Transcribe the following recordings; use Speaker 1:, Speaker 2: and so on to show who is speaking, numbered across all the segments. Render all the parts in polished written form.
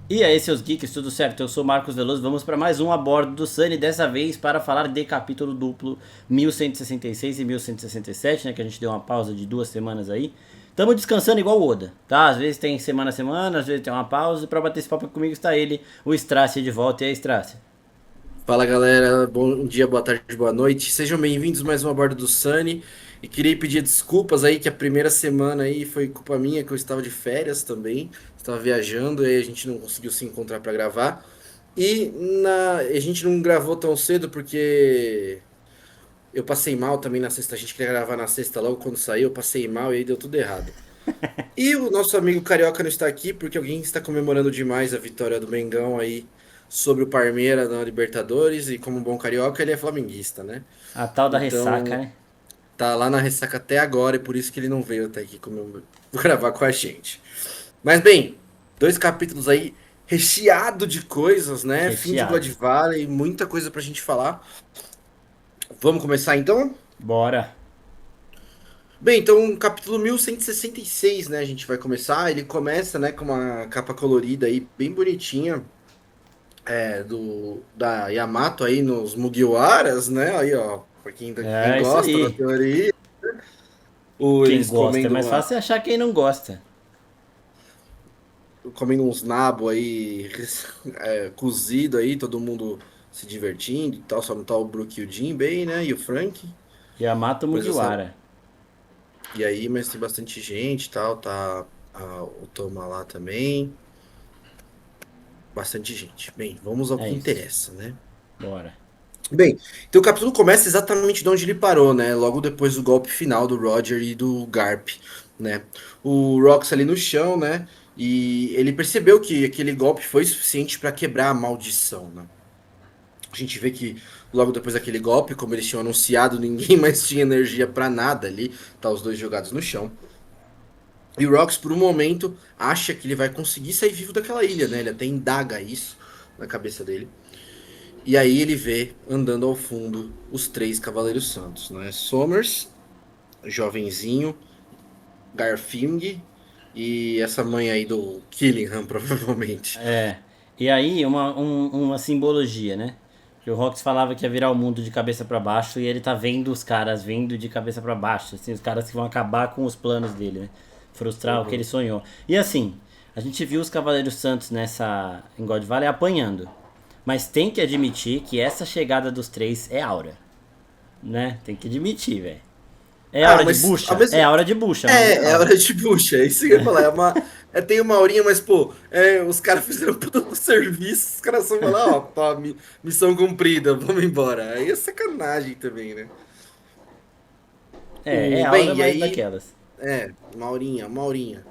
Speaker 1: E aí, seus geeks, tudo certo? Eu sou o Marcos Veloso, vamos para mais um A Bordo do Sunny, dessa vez para falar de capítulo duplo 1166 e 1167, né, que a gente deu uma pausa de 2 semanas aí. Tamo descansando igual o Oda, tá? Às vezes tem semana a semana, às vezes tem uma pausa, e pra bater esse papo comigo está ele, o Strace de volta. E aí, Strace?
Speaker 2: Fala galera, bom dia, boa tarde, boa noite. Sejam bem-vindos mais uma bordo do Sunny. E queria pedir desculpas aí que a primeira semana aí foi culpa minha, que eu estava de férias também, estava viajando e aí a gente não conseguiu se encontrar para gravar. A gente não gravou tão cedo porque eu passei mal também na sexta. A gente queria gravar na sexta logo quando saiu, eu passei mal e aí deu tudo errado. E o nosso amigo Carioca não está aqui porque alguém está comemorando demais a vitória do Mengão aí sobre o Parmeira na Libertadores e como bom carioca ele é flamenguista, né?
Speaker 1: A tal da ressaca,
Speaker 2: Então
Speaker 1: né?
Speaker 2: tá lá na ressaca até agora e por isso que ele não veio até aqui gravar com a gente. Mas bem, dois capítulos aí recheado de coisas, né? Fim de God
Speaker 1: Recheado.
Speaker 2: Valley, muita coisa pra gente falar. Vamos começar então?
Speaker 1: Bora.
Speaker 2: Bem, então, capítulo 1166, né? A gente vai começar. Ele começa, né, com uma capa colorida aí, bem bonitinha, da Yamato aí nos Mugiwaras, né? Aí, ó, pra quem
Speaker 1: É isso
Speaker 2: gosta da
Speaker 1: aí.
Speaker 2: teoria, ou
Speaker 1: Quem
Speaker 2: eles
Speaker 1: gosta é
Speaker 2: comendo,
Speaker 1: mais fácil é achar quem não gosta.
Speaker 2: comendo uns nabo aí, cozido aí, todo mundo se divertindo e tal, só não tá o Brook e o Jin bem, né? E o Frank,
Speaker 1: Yamato
Speaker 2: coisas.
Speaker 1: Mugiwara.
Speaker 2: E aí, mas tem bastante gente e tal, tá o Toma lá também. Bastante gente. Bem, vamos ao
Speaker 1: É
Speaker 2: que
Speaker 1: isso.
Speaker 2: interessa, né?
Speaker 1: Bora.
Speaker 2: Bem, então o capítulo começa exatamente de onde ele parou, né? Logo depois do golpe final do Roger e do Garp, né? O Rox ali no chão, né? E ele percebeu que aquele golpe foi suficiente para quebrar a maldição, né? A gente vê que logo depois daquele golpe, como eles tinham anunciado, ninguém mais tinha energia para nada ali, tá os dois jogados no chão. E o Rox, por um momento, acha que ele vai conseguir sair vivo daquela ilha, né? Ele até indaga isso na cabeça dele. E aí ele vê, andando ao fundo, os três Cavaleiros Santos, né? Somers, jovenzinho, Garfing e essa mãe aí do Killingham, provavelmente.
Speaker 1: É. E aí, uma simbologia, né? Que o Rox falava que ia virar o mundo de cabeça pra baixo e ele tá vendo os caras vindo de cabeça pra baixo, assim, os caras que vão acabar com os planos dele, né? Frustrar o que ele
Speaker 2: Uhum.
Speaker 1: sonhou. E assim, a gente viu os Cavaleiros Santos nessa em God Valley apanhando. Mas tem que admitir que essa chegada dos três é aura, né? Tem que admitir, velho. É
Speaker 2: Ah,
Speaker 1: aura de
Speaker 2: mas ao
Speaker 1: bucha? É
Speaker 2: mesmo...
Speaker 1: aura de bucha, mas é
Speaker 2: É
Speaker 1: aura.
Speaker 2: hora de bucha, é isso que eu ia falar. Tem uma aurinha, mas, pô, os caras fizeram puta do serviço, os caras só falam, ó, pá, missão cumprida, vamos embora. Aí é sacanagem também, né?
Speaker 1: É aura,
Speaker 2: Bem, e
Speaker 1: mas
Speaker 2: aí,
Speaker 1: daquelas.
Speaker 2: uma aurinha, uma aurinha.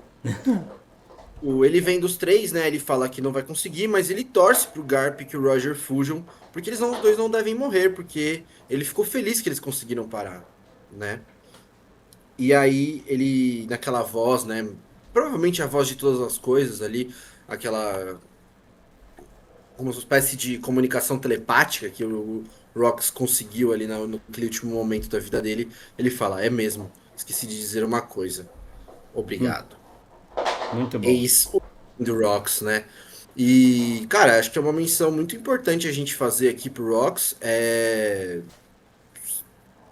Speaker 2: Ele vem dos três, né? Ele fala que não vai conseguir, mas ele torce pro Garp e que o Roger fujam, porque os dois não devem morrer, porque ele ficou feliz que eles conseguiram parar, né? E aí ele, naquela voz, né? Provavelmente a voz de todas as coisas ali, aquela como uma espécie de comunicação telepática que o Rox conseguiu ali naquele último momento da vida dele. Ele fala: É mesmo, esqueci de dizer uma coisa. Obrigado.
Speaker 1: Muito bom.
Speaker 2: Ex do Rox, né? E, cara, acho que é uma menção muito importante a gente fazer aqui pro Rox.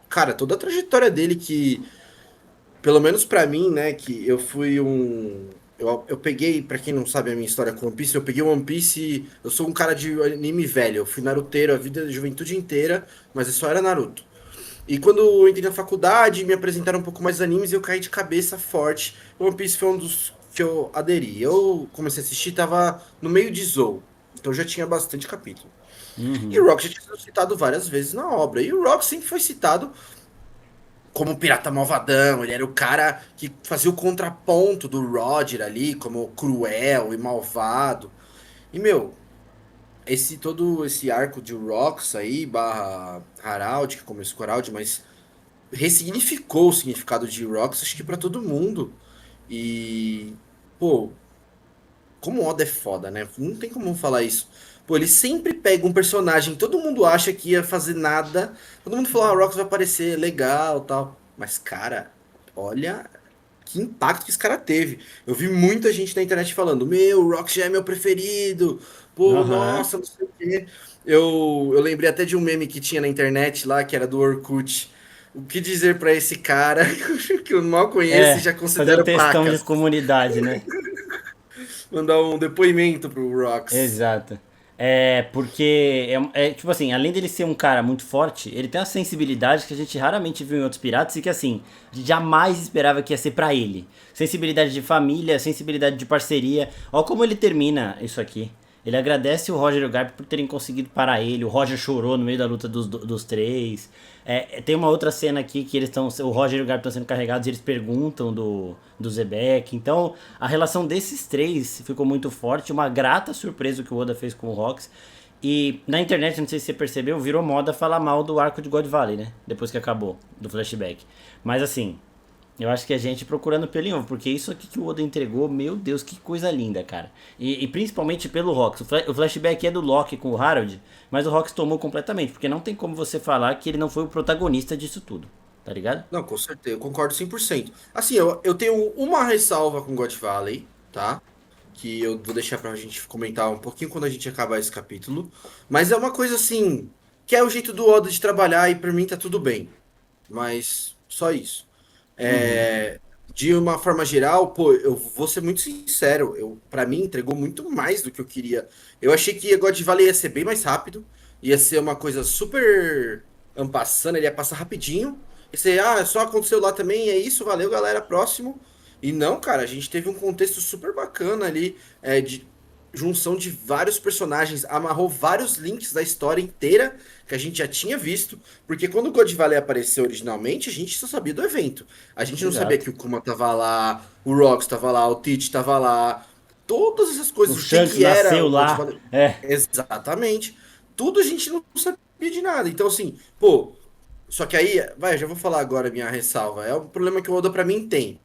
Speaker 2: Cara, toda a trajetória dele que, pelo menos pra mim, né, que eu fui um. Eu peguei, pra quem não sabe a minha história com One Piece, eu peguei One Piece. Eu sou um cara de anime velho. Eu fui naruteiro a vida, a juventude inteira, mas eu só era Naruto. E quando eu entrei na faculdade, me apresentaram um pouco mais animes e eu caí de cabeça forte. One Piece foi um dos que eu aderi. Eu comecei a assistir, tava no meio de Zou. Então já tinha bastante capítulo. E o Rock já tinha sido citado várias vezes na obra. E o Rock sempre foi citado como o pirata malvadão. Ele era o cara que fazia o contraponto do Roger ali, como cruel e malvado. E, meu, todo esse arco de Rocks aí, barra Harald, que começou com Harald, mas ressignificou o significado de Rocks, acho que pra todo mundo. E, pô, como o Oda é foda, né? Não tem como falar isso. Pô, ele sempre pega um personagem, todo mundo acha que ia fazer nada. Todo mundo fala, ah, Rocks vai aparecer legal, tal. Mas, cara, olha que impacto que esse cara teve. Eu vi muita gente na internet falando: Meu, o Rock já é meu preferido. Pô,
Speaker 1: Aham.
Speaker 2: nossa, não sei o quê. Eu lembrei até de um meme que tinha na internet lá, que era do Orkut. O que dizer pra esse cara que eu mal conheço e
Speaker 1: É,
Speaker 2: já
Speaker 1: fazer um
Speaker 2: considero
Speaker 1: textão de
Speaker 2: pacas?
Speaker 1: comunidade, né?
Speaker 2: Mandar um depoimento pro Rocks.
Speaker 1: Exato. É, porque, tipo assim, além dele ser um cara muito forte, ele tem uma sensibilidade que a gente raramente viu em outros piratas e que, assim, a gente jamais esperava que ia ser pra ele. Sensibilidade de família, sensibilidade de parceria. Olha como ele termina isso aqui. Ele agradece o Roger e o Garp por terem conseguido parar ele. O Roger chorou no meio da luta dos três. Tem uma outra cena aqui que eles estão. O Roger e o Garp estão sendo carregados e eles perguntam do Zebek. Então, a relação desses três ficou muito forte. Uma grata surpresa o que o Oda fez com o Rox. E na internet, não sei se você percebeu, virou moda falar mal do arco de God Valley, né? Depois que acabou, do flashback. Mas assim, eu acho que a gente procurando pelo em ovo, porque isso aqui que o Oda entregou, meu Deus, que coisa linda, cara. E principalmente pelo Rox. O flashback é do Loki com o Harold, mas o Rox tomou completamente, porque não tem como você falar que ele não foi o protagonista disso tudo, tá ligado?
Speaker 2: Não, com certeza, eu concordo 100%. Assim, eu tenho uma ressalva com God Valley, tá? Que eu vou deixar pra gente comentar um pouquinho quando a gente acabar esse capítulo. Mas é uma coisa assim, que é o jeito do Oda de trabalhar e pra mim tá tudo bem. Mas só isso.
Speaker 1: Uhum.
Speaker 2: É, de uma forma geral, pô, eu vou ser muito sincero, para mim entregou muito mais do que eu queria. Eu achei que a God Valley ia ser bem mais rápido, ia ser uma coisa super ampassando, ele ia passar rapidinho. E você, só aconteceu lá também, é isso, valeu, galera, próximo. E não, cara, a gente teve um contexto super bacana ali, de junção de vários personagens, amarrou vários links da história inteira que a gente já tinha visto, porque quando o God Valley apareceu originalmente, a gente só sabia do evento. A gente não sabia
Speaker 1: Exato.
Speaker 2: que o Kuma tava lá, o Rox tava lá, o Teach tava lá, todas essas
Speaker 1: O
Speaker 2: coisas, o que
Speaker 1: Shanks
Speaker 2: que era
Speaker 1: nasceu
Speaker 2: o God
Speaker 1: lá.
Speaker 2: Valley.
Speaker 1: É.
Speaker 2: Exatamente. Tudo a gente não sabia de nada. Então, assim, pô, só que aí, vai, eu já vou falar agora a minha ressalva. É o problema que o Oda pra mim tem.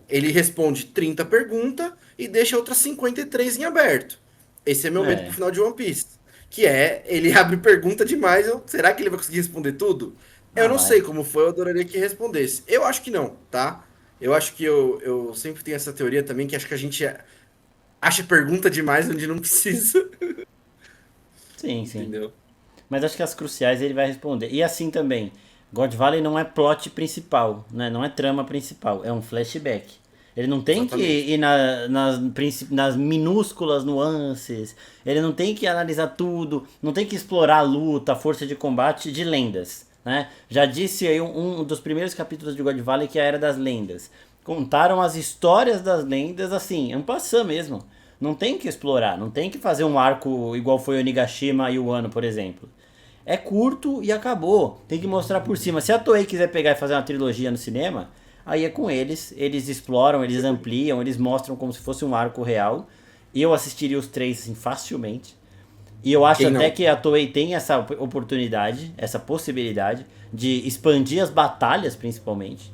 Speaker 2: Ele responde 30 perguntas e deixa outras 53 em aberto. Esse é meu medo pro
Speaker 1: É.
Speaker 2: final de One Piece. Que é, ele abre pergunta demais. Será que ele vai conseguir responder tudo? Eu
Speaker 1: Ah,
Speaker 2: não
Speaker 1: vai.
Speaker 2: sei como foi, eu adoraria que respondesse. Eu acho que não, tá? Eu acho que eu sempre tenho essa teoria também, que acho que a gente acha pergunta demais onde não precisa.
Speaker 1: Sim, sim.
Speaker 2: Entendeu?
Speaker 1: Mas acho que as cruciais ele vai responder. E assim também, God Valley não é plot principal, né? Não é trama principal, é um flashback. Ele não tem que
Speaker 2: Exatamente.
Speaker 1: ir nas minúsculas nuances, ele não tem que analisar tudo, não tem que explorar a luta, a força de combate de lendas. Né? Já disse aí um dos primeiros capítulos de God Valley que é a Era das Lendas. Contaram as histórias das lendas assim, en passant mesmo. Não tem que explorar, não tem que fazer um arco igual foi o Nigashima e o Wano, por exemplo. É curto e acabou. Tem que mostrar por cima. Se a Toei quiser pegar e fazer uma trilogia no cinema, aí é com eles. Eles exploram, eles ampliam, eles mostram como se fosse um arco real. E eu assistiria os três assim, facilmente. E eu acho
Speaker 2: Quem
Speaker 1: até
Speaker 2: não?
Speaker 1: que a Toei tem essa oportunidade, essa possibilidade de expandir as batalhas, principalmente.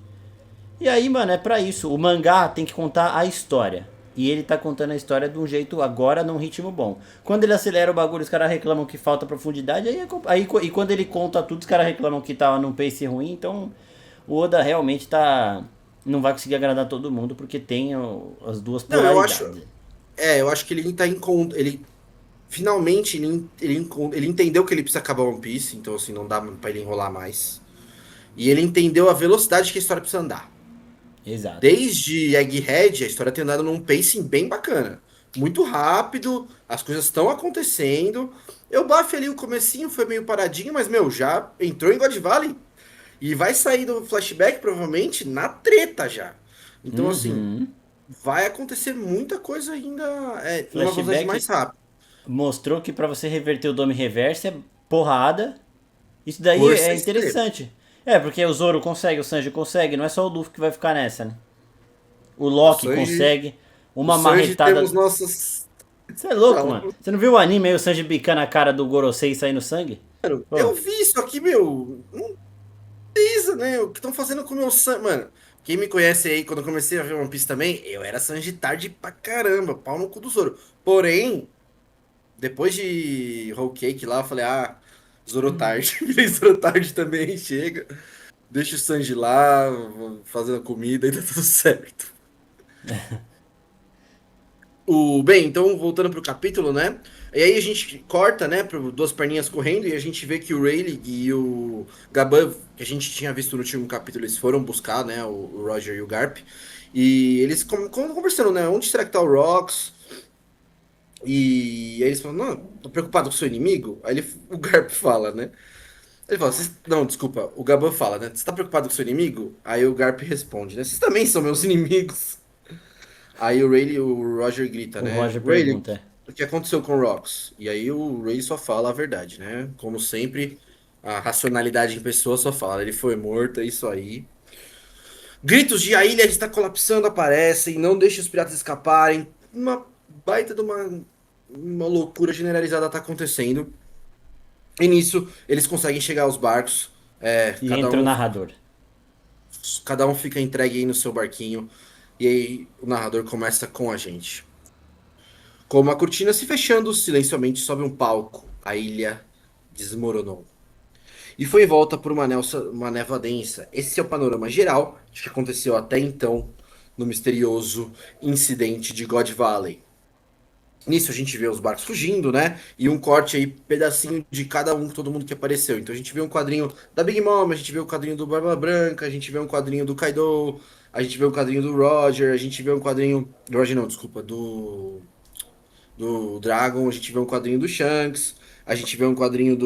Speaker 1: E aí, mano, é pra isso. O mangá tem que contar a história. E ele tá contando a história de um jeito agora num ritmo bom. Quando ele acelera o bagulho, os caras reclamam que falta profundidade. E quando ele conta tudo, os caras reclamam que tava num pace ruim. Então o Oda realmente tá. Não vai conseguir agradar todo mundo porque tem as duas
Speaker 2: Não, eu acho.
Speaker 1: polaridades.
Speaker 2: Eu acho que ele tá em conta. Ele finalmente ele entendeu que ele precisa acabar One Piece, então assim, não dá pra ele enrolar mais. E ele entendeu a velocidade que a história precisa andar.
Speaker 1: Exato.
Speaker 2: Desde Egghead, a história tem andado num pacing bem bacana. Muito rápido, as coisas estão acontecendo. Eu bafo ali o comecinho, foi meio paradinho, mas, meu, já entrou em God Valley. E vai sair do flashback, provavelmente, na treta já. Então, assim,
Speaker 1: Uhum.
Speaker 2: vai acontecer muita coisa ainda numa velocidade
Speaker 1: Flashback
Speaker 2: mais rápida.
Speaker 1: mostrou que pra você reverter o Dome Reverse é porrada. Isso daí
Speaker 2: Força
Speaker 1: é
Speaker 2: extrema.
Speaker 1: interessante. É, porque o Zoro consegue, o Sanji consegue, não é só o Luffy que vai ficar nessa, né? O
Speaker 2: O
Speaker 1: Loki
Speaker 2: Sanji,
Speaker 1: consegue.
Speaker 2: o
Speaker 1: Uma
Speaker 2: Sanji temos
Speaker 1: marretada.
Speaker 2: nossos.
Speaker 1: Você é louco,
Speaker 2: Fala.
Speaker 1: mano. Você não viu o anime aí, o Sanji bicando a cara do Gorosei saindo sangue?
Speaker 2: Mano,
Speaker 1: Pô,
Speaker 2: eu vi isso aqui, meu. Não precisa, né? O que estão fazendo com o meu Sanji. Mano, quem me conhece aí, quando eu comecei a ver One Piece também, eu era Sanji tarde pra caramba, pau no cu do Zoro. Porém, depois de Whole Cake lá, eu falei, Zoro tarde. Virei Zoro tarde também, chega. Deixa o Sanji lá, fazendo a comida e tá tudo certo. Bem, então voltando pro capítulo, né? E aí a gente corta, né, pro Duas Perninhas correndo e a gente vê que o Rayleigh e o Gaban, que a gente tinha visto no último capítulo, eles foram buscar, né, o Roger e o Garp. E eles conversando, né? Onde será que tá o Rox? E aí eles falam, não, tô preocupado com o seu inimigo. O Garp fala, né? Ele fala, não, desculpa, o Gaban fala, né? Você tá preocupado com o seu inimigo? Aí o Garp responde, né? Vocês também são meus inimigos. Aí o Roger grita,
Speaker 1: O
Speaker 2: né?
Speaker 1: Roger
Speaker 2: Rayleigh,
Speaker 1: pergunta.
Speaker 2: o que aconteceu com o Rox? E aí o Ray só fala a verdade, né? Como sempre, a racionalidade em pessoa só fala, ele foi morto, é isso aí. Gritos de a ilha está colapsando aparecem, não deixe os piratas escaparem. Uma baita de uma loucura generalizada tá acontecendo. E nisso, eles conseguem chegar aos barcos.
Speaker 1: E entra o narrador.
Speaker 2: Cada um fica entregue aí no seu barquinho. E aí o narrador começa com a gente. Com uma cortina se fechando, silenciosamente sobe um palco. A ilha desmoronou. E foi envolta por uma névoa densa. Esse é o panorama geral de que aconteceu até então no misterioso incidente de God Valley. Nisso a gente vê os barcos fugindo, né? E um corte aí, pedacinho de cada um, todo mundo que apareceu. Então a gente vê um quadrinho da Big Mom, a gente vê um quadrinho do Barba Branca, a gente vê um quadrinho do Kaido, a gente vê um quadrinho do Roger, a gente vê um quadrinho. Do Roger não, desculpa, do Dragon, a gente vê um quadrinho do Shanks, a gente vê um quadrinho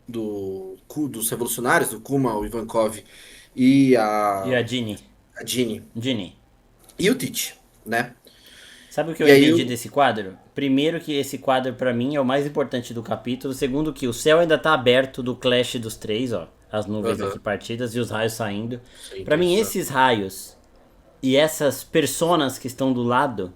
Speaker 2: dos Revolucionários, do Kuma, o Ivankov e
Speaker 1: E a Ginny.
Speaker 2: a Ginny
Speaker 1: Ginny.
Speaker 2: e o Teach, né?
Speaker 1: Sabe o que eu
Speaker 2: E aí
Speaker 1: entendi desse quadro? Primeiro que esse quadro pra mim é o mais importante do capítulo. Segundo que o céu ainda tá aberto do clash dos três, ó. As nuvens aqui
Speaker 2: Aham,
Speaker 1: partidas e os raios saindo. Pra
Speaker 2: sempre
Speaker 1: mim
Speaker 2: essa.
Speaker 1: esses raios e essas personas que estão do lado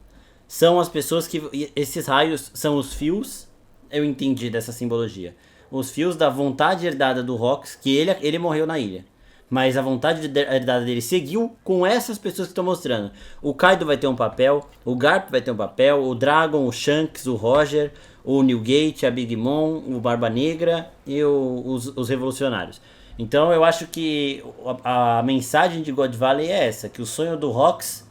Speaker 1: são as pessoas que... Esses raios são os fios, eu entendi dessa simbologia. Os fios da vontade herdada do Rox, que ele morreu na ilha. Mas a vontade herdada dele seguiu com essas pessoas que estão mostrando. O Kaido vai ter um papel, o Garp vai ter um papel, o Dragon, o Shanks, o Roger, o Newgate, a Big Mom, o Barba Negra e os Revolucionários. Então eu acho que a mensagem de God Valley é essa, que o sonho do Rox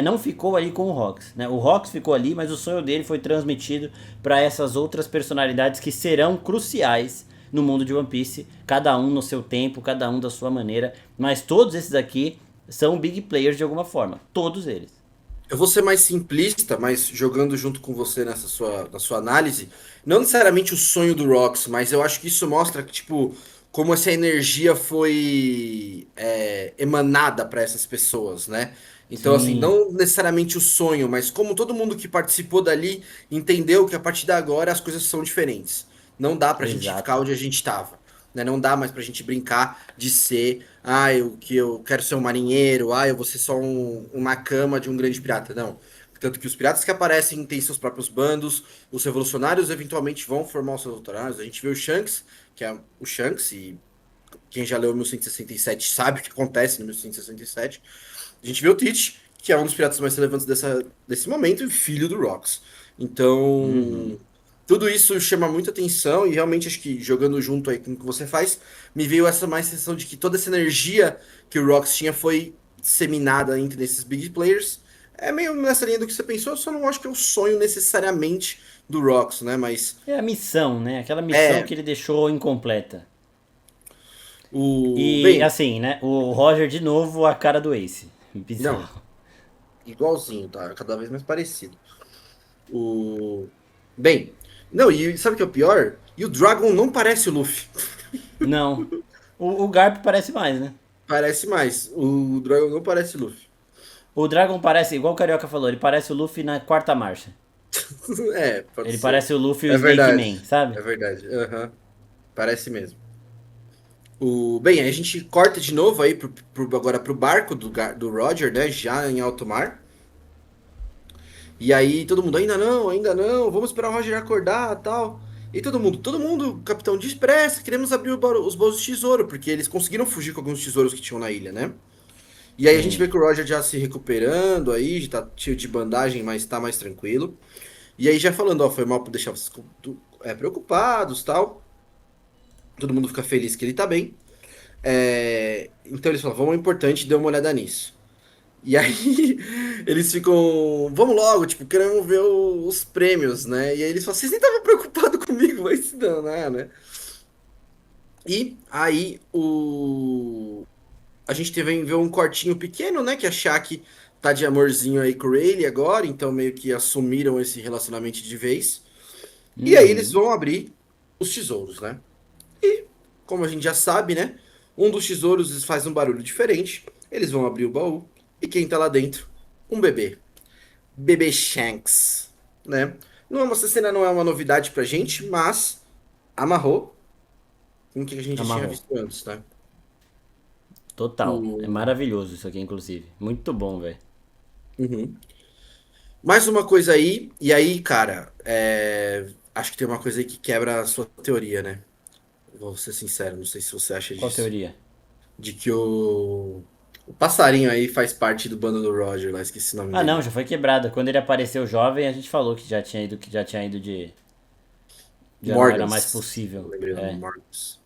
Speaker 1: não ficou ali com o Rox, né? O Rox ficou ali, mas o sonho dele foi transmitido para essas outras personalidades que serão cruciais no mundo de One Piece, cada um no seu tempo, cada um da sua maneira, mas todos esses aqui são big players de alguma forma, todos eles.
Speaker 2: Eu vou ser mais simplista, mas jogando junto com você na sua análise, não necessariamente o sonho do Rox, mas eu acho que isso mostra que, tipo, como essa energia foi emanada para essas pessoas, né? Então, assim,
Speaker 1: Sim,
Speaker 2: não necessariamente o sonho, mas como todo mundo que participou dali entendeu que a partir de agora as coisas são diferentes. Não dá pra gente ficar
Speaker 1: exato.
Speaker 2: onde a gente tava, né? Não dá mais pra gente brincar de ser, eu quero ser um marinheiro, eu vou ser só uma cama de um grande pirata. Não. Tanto que os piratas que aparecem têm seus próprios bandos, os revolucionários eventualmente vão formar os seus revolucionários. A gente vê o Shanks, que é o Shanks, e quem já leu 1167 sabe o que acontece no 1167. A gente vê o Teach, que é um dos piratas mais relevantes desse momento, e filho do Rox. Então, tudo isso chama muita atenção e realmente acho que jogando junto aí com o que você faz, me veio essa mais sensação de que toda essa energia que o Rox tinha foi disseminada entre esses big players. É meio nessa linha do que você pensou, eu só não acho que é o sonho necessariamente do Rox, né? Mas
Speaker 1: É a missão, né? Aquela missão
Speaker 2: é
Speaker 1: que ele deixou incompleta.
Speaker 2: o.
Speaker 1: E
Speaker 2: Bem,
Speaker 1: assim, né? O Roger de novo a cara do Ace.
Speaker 2: não,
Speaker 1: Bizarro.
Speaker 2: igualzinho, tá? Cada vez mais parecido. O. Bem, não, e sabe o que é o pior? E o Dragon não parece o Luffy.
Speaker 1: Não. O Garp parece mais, né?
Speaker 2: Parece mais. O Dragon não parece o Luffy.
Speaker 1: O Dragon parece, igual o Carioca falou, ele parece o Luffy na quarta marcha.
Speaker 2: É, pode
Speaker 1: Ele
Speaker 2: ser.
Speaker 1: parece o Luffy e o
Speaker 2: É
Speaker 1: Snake
Speaker 2: verdade.
Speaker 1: Man, sabe?
Speaker 2: É verdade. Aham. Parece mesmo. Bem, aí a gente corta de novo aí agora pro barco do Roger, né? Já em alto mar. E aí todo mundo, ainda não, vamos esperar o Roger acordar tal. E todo mundo, capitão, depressa, queremos abrir os baús de tesouro, porque eles conseguiram fugir com alguns tesouros que tinham na ilha, né? E aí a gente
Speaker 1: Sim.
Speaker 2: vê que o Roger já se recuperando aí, já tá cheio de bandagem, mas tá mais tranquilo. E aí já falando, ó, foi mal por deixar vocês preocupados tal. Todo mundo fica feliz que ele tá bem. Então eles falam, vamos, é importante, dê uma olhada nisso. E aí eles ficam, vamos logo, tipo, querendo ver os prêmios, né? E aí eles falam, vocês nem estavam preocupados comigo, vai se danar, né? E aí a gente teve ver um cortinho pequeno, né? Que a Shaq tá de amorzinho aí com o Rayleigh agora, então meio que assumiram esse relacionamento de vez. E aí eles
Speaker 1: Uhum.
Speaker 2: vão abrir os tesouros, né? E, como a gente já sabe, né? Um dos tesouros faz um barulho diferente. Eles vão abrir o baú. E quem tá lá dentro? Um bebê. Bebê Shanks, né? Não é uma essa cena não é uma novidade pra gente, mas amarrou com o que a gente já tinha
Speaker 1: Amarrou.
Speaker 2: visto antes, né?
Speaker 1: Total. É
Speaker 2: O...
Speaker 1: maravilhoso isso aqui, inclusive. Muito bom, velho.
Speaker 2: Uhum. Mais uma coisa aí, e aí, cara, acho que tem uma coisa aí que quebra a sua teoria, né? Vou ser sincero, não sei se você acha
Speaker 1: Qual a
Speaker 2: disso.
Speaker 1: teoria?
Speaker 2: De que o passarinho aí faz parte do bando do Roger, lá esqueci o nome
Speaker 1: Ah, não,
Speaker 2: dele.
Speaker 1: já foi quebrada. Quando ele apareceu jovem, a gente falou que já tinha ido de. Já não era mais
Speaker 2: Morgans.
Speaker 1: possível.
Speaker 2: Não lembrei o nome,
Speaker 1: É.
Speaker 2: Morgans.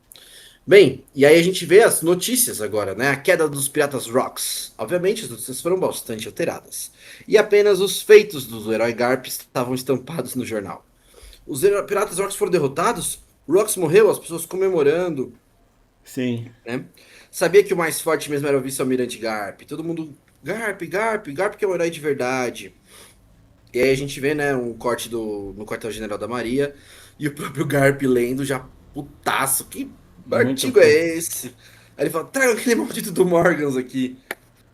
Speaker 2: Bem, e aí a gente vê as notícias agora, né? A queda dos Piratas Rocks. Obviamente, as notícias foram bastante alteradas. E apenas os feitos do herói Garp estavam estampados no jornal. Os Piratas Rocks foram derrotados, Rocks morreu, as pessoas comemorando,
Speaker 1: Sim.
Speaker 2: né? Sabia que o mais forte mesmo era o vice-almirante Garp. Todo mundo, Garp, Garp, Garp que é um herói de verdade. E aí a gente vê, né, um corte no quartel-general da Maria e o próprio Garp lendo já putaço. Que
Speaker 1: Muito
Speaker 2: artigo é
Speaker 1: puto.
Speaker 2: esse? Aí ele fala, traga aquele maldito do Morgans aqui.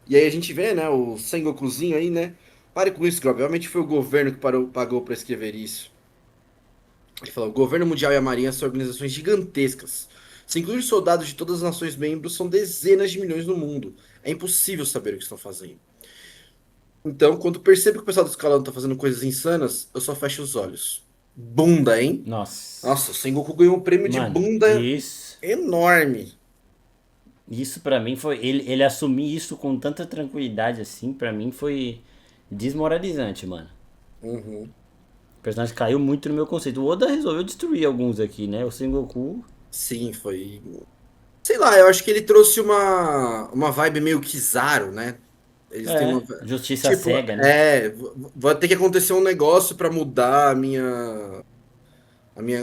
Speaker 2: E aí a gente vê, né, o Sengokuzinho aí, né? Pare com isso, Grob. Realmente foi o governo que pagou pra escrever isso. Ele falou, o governo mundial e a Marinha são organizações gigantescas. Se incluir soldados de todas as nações membros, são dezenas de milhões no mundo. É impossível saber o que estão fazendo. Então, quando percebo que o pessoal do escalão tá fazendo coisas insanas, eu só fecho os olhos. Bunda, hein?
Speaker 1: Nossa.
Speaker 2: Nossa, o Sengoku ganhou um prêmio de
Speaker 1: Mano,
Speaker 2: bunda
Speaker 1: isso.
Speaker 2: enorme.
Speaker 1: Isso pra mim foi. Ele assumir isso com tanta tranquilidade assim, pra mim foi desmoralizante, mano.
Speaker 2: Uhum.
Speaker 1: O personagem caiu muito no meu conceito. O Oda resolveu destruir alguns aqui, né? O Sengoku.
Speaker 2: Sim, foi. Sei lá, eu acho que ele trouxe uma vibe meio Kizaru, né? Eles têm
Speaker 1: É,
Speaker 2: uma.
Speaker 1: justiça
Speaker 2: Tipo,
Speaker 1: cega, né?
Speaker 2: vai ter que acontecer um negócio pra mudar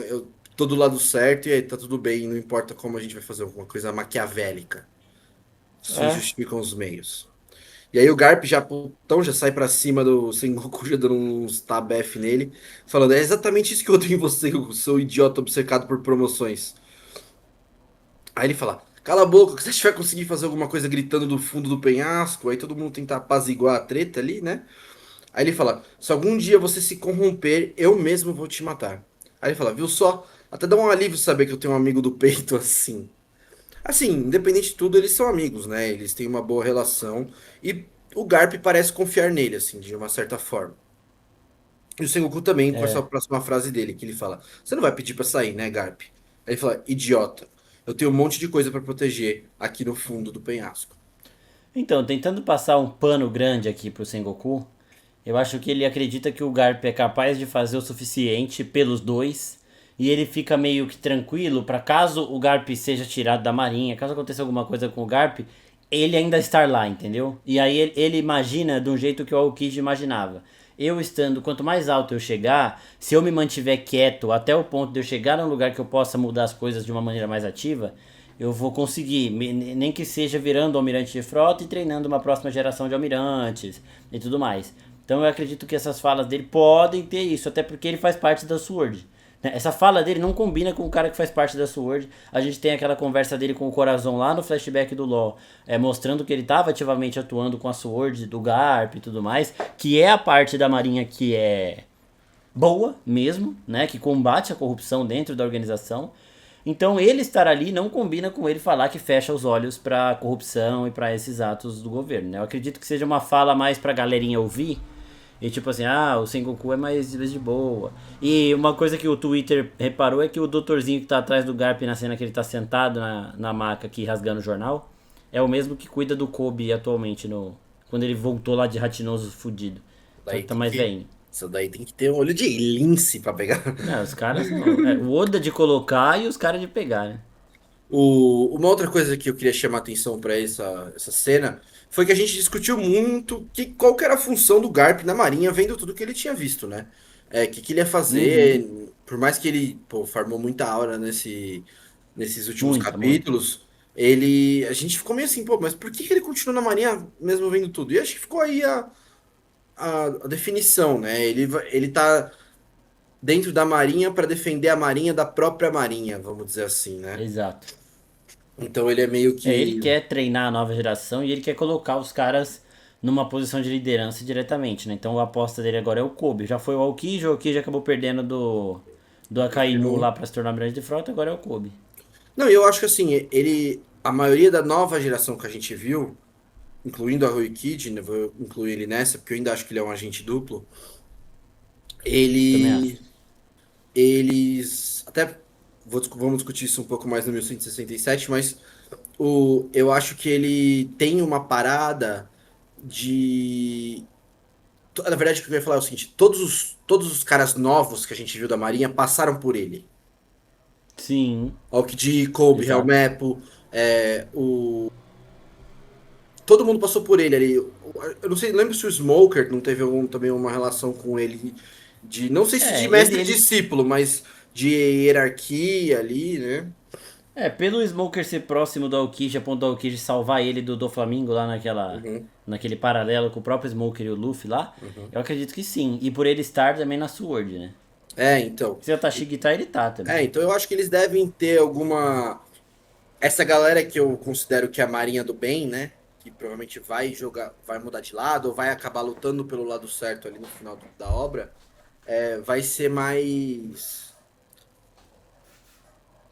Speaker 2: eu tô do lado certo e aí tá tudo bem, não importa como a gente vai fazer alguma coisa maquiavélica. Os fins
Speaker 1: É.
Speaker 2: justificam os meios. E aí o Garp já putão já sai pra cima do Sengoku, já dando uns tabef nele, falando, é exatamente isso que eu odeio em você, seu idiota obcecado por promoções. Aí ele fala, cala a boca, que se a gente vai conseguir fazer alguma coisa gritando do fundo do penhasco, aí todo mundo tenta apaziguar a treta ali, né? Aí ele fala, se algum dia você se corromper, eu mesmo vou te matar. Aí ele fala, viu só? Até dá um alívio saber que eu tenho um amigo do peito assim. Assim, independente de tudo, eles são amigos, né? Eles têm uma boa relação. E o Garp parece confiar nele, assim, de uma certa forma. E o Sengoku também, com essa
Speaker 1: É.
Speaker 2: próxima frase dele, que ele fala: Você não vai pedir pra sair, né, Garp? Aí ele fala: Idiota, eu tenho um monte de coisa pra proteger aqui no fundo do penhasco.
Speaker 1: Então, tentando passar um pano grande aqui pro Sengoku, eu acho que ele acredita que o Garp é capaz de fazer o suficiente pelos dois. E ele fica meio que tranquilo para caso o Garp seja tirado da marinha, caso aconteça alguma coisa com o Garp, ele ainda estar lá, entendeu? E aí ele imagina de um jeito que o Aokiji imaginava. Eu estando, quanto mais alto eu chegar, se eu me mantiver quieto até o ponto de eu chegar num lugar que eu possa mudar as coisas de uma maneira mais ativa, eu vou conseguir, nem que seja virando almirante de frota e treinando uma próxima geração de almirantes e tudo mais. Então eu acredito que essas falas dele podem ter isso, até porque ele faz parte da Sword. Né? Essa fala dele não combina com o cara que faz parte da Sword. A gente tem aquela conversa dele com o Corazon lá no flashback do LoL, mostrando que ele estava ativamente atuando com a Sword, do Garp e tudo mais, que é a parte da marinha que é boa mesmo, né, que combate a corrupção dentro da organização. Então ele estar ali não combina com ele falar que fecha os olhos para corrupção e para esses atos do governo. Né? Eu acredito que seja uma fala mais pra galerinha ouvir. E tipo assim, o Sengoku é mais de boa. E uma coisa que o Twitter reparou é que o doutorzinho que tá atrás do Garp na cena que ele tá sentado na maca aqui rasgando o jornal é o mesmo que cuida do Kobe atualmente no quando ele voltou lá de Ratinoso fudido. Só
Speaker 2: Daí
Speaker 1: que tá
Speaker 2: tem
Speaker 1: mais
Speaker 2: que.
Speaker 1: velhinho.
Speaker 2: Isso daí tem que ter um olho de lince pra pegar.
Speaker 1: Não, os caras são. O Oda de colocar e os caras de pegar, né?
Speaker 2: Uma outra coisa que eu queria chamar atenção para essa cena foi que a gente discutiu muito qual que era a função do Garp na Marinha, vendo tudo que ele tinha visto, né? Que ele ia
Speaker 1: Uhum.
Speaker 2: fazer, por mais que ele, pô, farmou muita aura nesses últimos
Speaker 1: Muita, muita.
Speaker 2: capítulos, a gente ficou meio assim, pô, mas por que ele continua na Marinha mesmo vendo tudo? E acho que ficou aí a definição, né? Ele tá dentro da Marinha para defender a Marinha da própria Marinha, vamos dizer assim, né?
Speaker 1: Exato.
Speaker 2: Então ele é meio
Speaker 1: Ele
Speaker 2: que.
Speaker 1: quer treinar a nova geração e ele quer colocar os caras numa posição de liderança diretamente, né? Então a aposta dele agora é o Kobe. Já foi o Aokiji acabou perdendo do Akainu lá pra se tornar almirante de frota, agora é o Kobe.
Speaker 2: Não, eu acho que assim, a maioria da nova geração que a gente viu, incluindo a Rui Kid, né, vou incluir ele nessa, porque eu ainda acho que ele é um agente duplo,
Speaker 1: Também acho.
Speaker 2: ele, eles, até vamos discutir isso um pouco mais no 1167, mas eu acho que ele tem uma parada de. Na verdade, o que eu ia falar é o seguinte: todos os caras novos que a gente viu da Marinha passaram por ele.
Speaker 1: Sim,
Speaker 2: Alkid, Kobe,
Speaker 1: exato.
Speaker 2: Helmepo, todo mundo passou por ele ali. Eu não sei, lembro se o Smoker não teve também uma relação com ele de, não sei se de
Speaker 1: É, ele,
Speaker 2: mestre e
Speaker 1: ele.
Speaker 2: discípulo, mas de hierarquia ali, né?
Speaker 1: É, pelo Smoker ser próximo do Aokiji, a ponto do Aokiji salvar ele do Flamengo lá
Speaker 2: Uhum,
Speaker 1: naquele paralelo com o próprio Smoker e o Luffy lá,
Speaker 2: uhum.
Speaker 1: eu acredito que sim. E por ele estar também na Sword, né?
Speaker 2: Então.
Speaker 1: Se o Tashigi tá, ele tá também.
Speaker 2: Então eu acho que eles devem ter alguma. Essa galera que eu considero que é a Marinha do Bem, né? Que provavelmente vai jogar, vai mudar de lado, ou vai acabar lutando pelo lado certo ali no final da obra, vai ser mais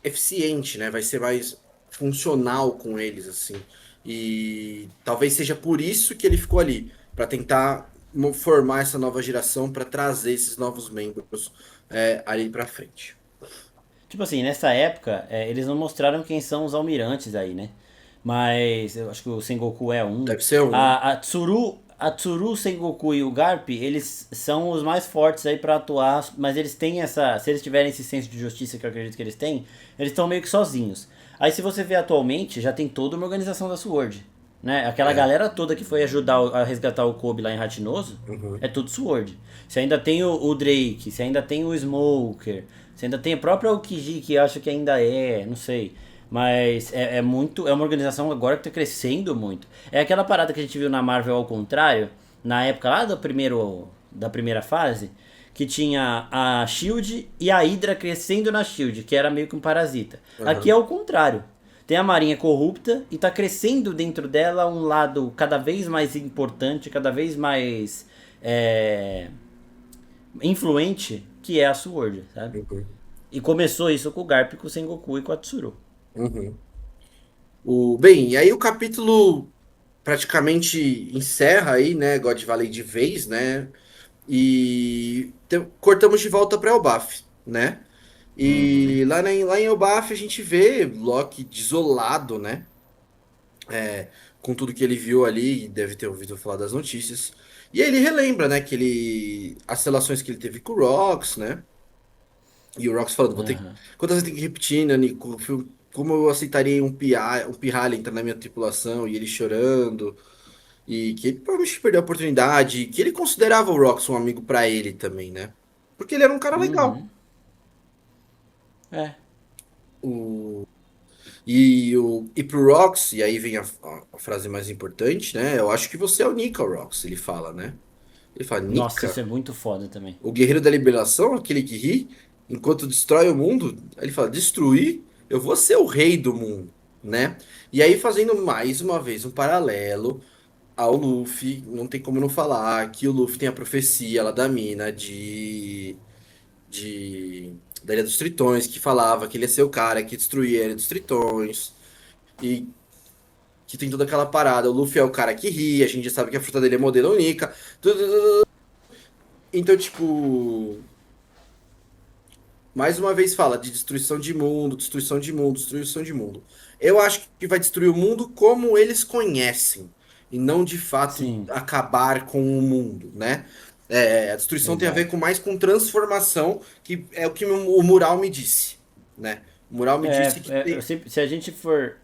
Speaker 2: eficiente, né? Vai ser mais funcional com eles, assim. E talvez seja por isso que ele ficou ali, para tentar formar essa nova geração, para trazer esses novos membros ali para frente.
Speaker 1: Tipo assim, nessa época, eles não mostraram quem são os almirantes aí, né? Mas eu acho que o Sengoku é um.
Speaker 2: Deve ser um, né?
Speaker 1: A Tsuru, o Sengoku e o Garp, eles são os mais fortes aí pra atuar, mas eles têm essa. Se eles tiverem esse senso de justiça que eu acredito que eles têm, eles estão meio que sozinhos. Aí se você vê atualmente, já tem toda uma organização da Sword. Né? Aquela
Speaker 2: É.
Speaker 1: galera toda que foi ajudar a resgatar o Kobe lá em Hachinoso, é
Speaker 2: Uhum.
Speaker 1: tudo Sword. Você ainda tem o Drake, você ainda tem o Smoker, você ainda tem a própria Aokiji, que eu acho que ainda não sei. Mas é uma organização agora que tá crescendo muito. É aquela parada que a gente viu na Marvel ao contrário, na época lá da primeira fase, que tinha a Shield e a Hydra crescendo na Shield, que era meio que um parasita. Aqui é
Speaker 2: Uhum.
Speaker 1: o contrário. Tem a Marinha corrupta e tá crescendo dentro dela um lado cada vez mais importante, cada vez mais é, influente, que é a Sword, sabe?
Speaker 2: Uhum.
Speaker 1: E começou isso com o Garp, com o Sengoku e com a Tsuru.
Speaker 2: Uhum. Bem, e aí o capítulo praticamente encerra aí, né? God Valley de vez, né? E cortamos de volta para Elbaf, né?
Speaker 1: Uhum.
Speaker 2: E lá em Elbaf a gente vê Loki desolado, né? Com tudo que ele viu ali, e deve ter ouvido falar das notícias. E aí ele relembra, né, as relações que ele teve com o Rox, né? E o Rox falando,
Speaker 1: Uhum.
Speaker 2: quantas vezes tem que repetir, né, Nico? Como eu aceitaria um pirralho entrar na minha tripulação e ele chorando, e que ele provavelmente perdeu a oportunidade, que ele considerava o Rox um amigo pra ele também, né? Porque ele era um cara legal.
Speaker 1: Uhum. É.
Speaker 2: E pro Rox, e aí vem a frase mais importante, né? Eu acho que você é o Nika, Rox, ele fala, né? Ele fala,
Speaker 1: Nossa, isso
Speaker 2: Nika,
Speaker 1: é muito foda também.
Speaker 2: o guerreiro da liberação, aquele que ri, enquanto destrói o mundo. Aí ele fala, destruir? Eu vou ser o rei do mundo, né? E aí fazendo mais uma vez um paralelo ao Luffy, não tem como não falar que o Luffy tem a profecia lá da mina da Ilha dos Tritões, que falava que ele ia ser o cara que destruía a Ilha dos Tritões. E que tem toda aquela parada. O Luffy é o cara que ri, a gente já sabe que a fruta dele é modelo única. Então, tipo, mais uma vez fala de destruição de mundo, destruição de mundo, destruição de mundo. Eu acho que vai destruir o mundo como eles conhecem, e não de fato
Speaker 1: Sim,
Speaker 2: acabar com o mundo, né? A destruição tem a ver
Speaker 1: exato.
Speaker 2: com mais com transformação, que é o que o mural me disse, né? O Mural me disse que tem.
Speaker 1: Se a gente for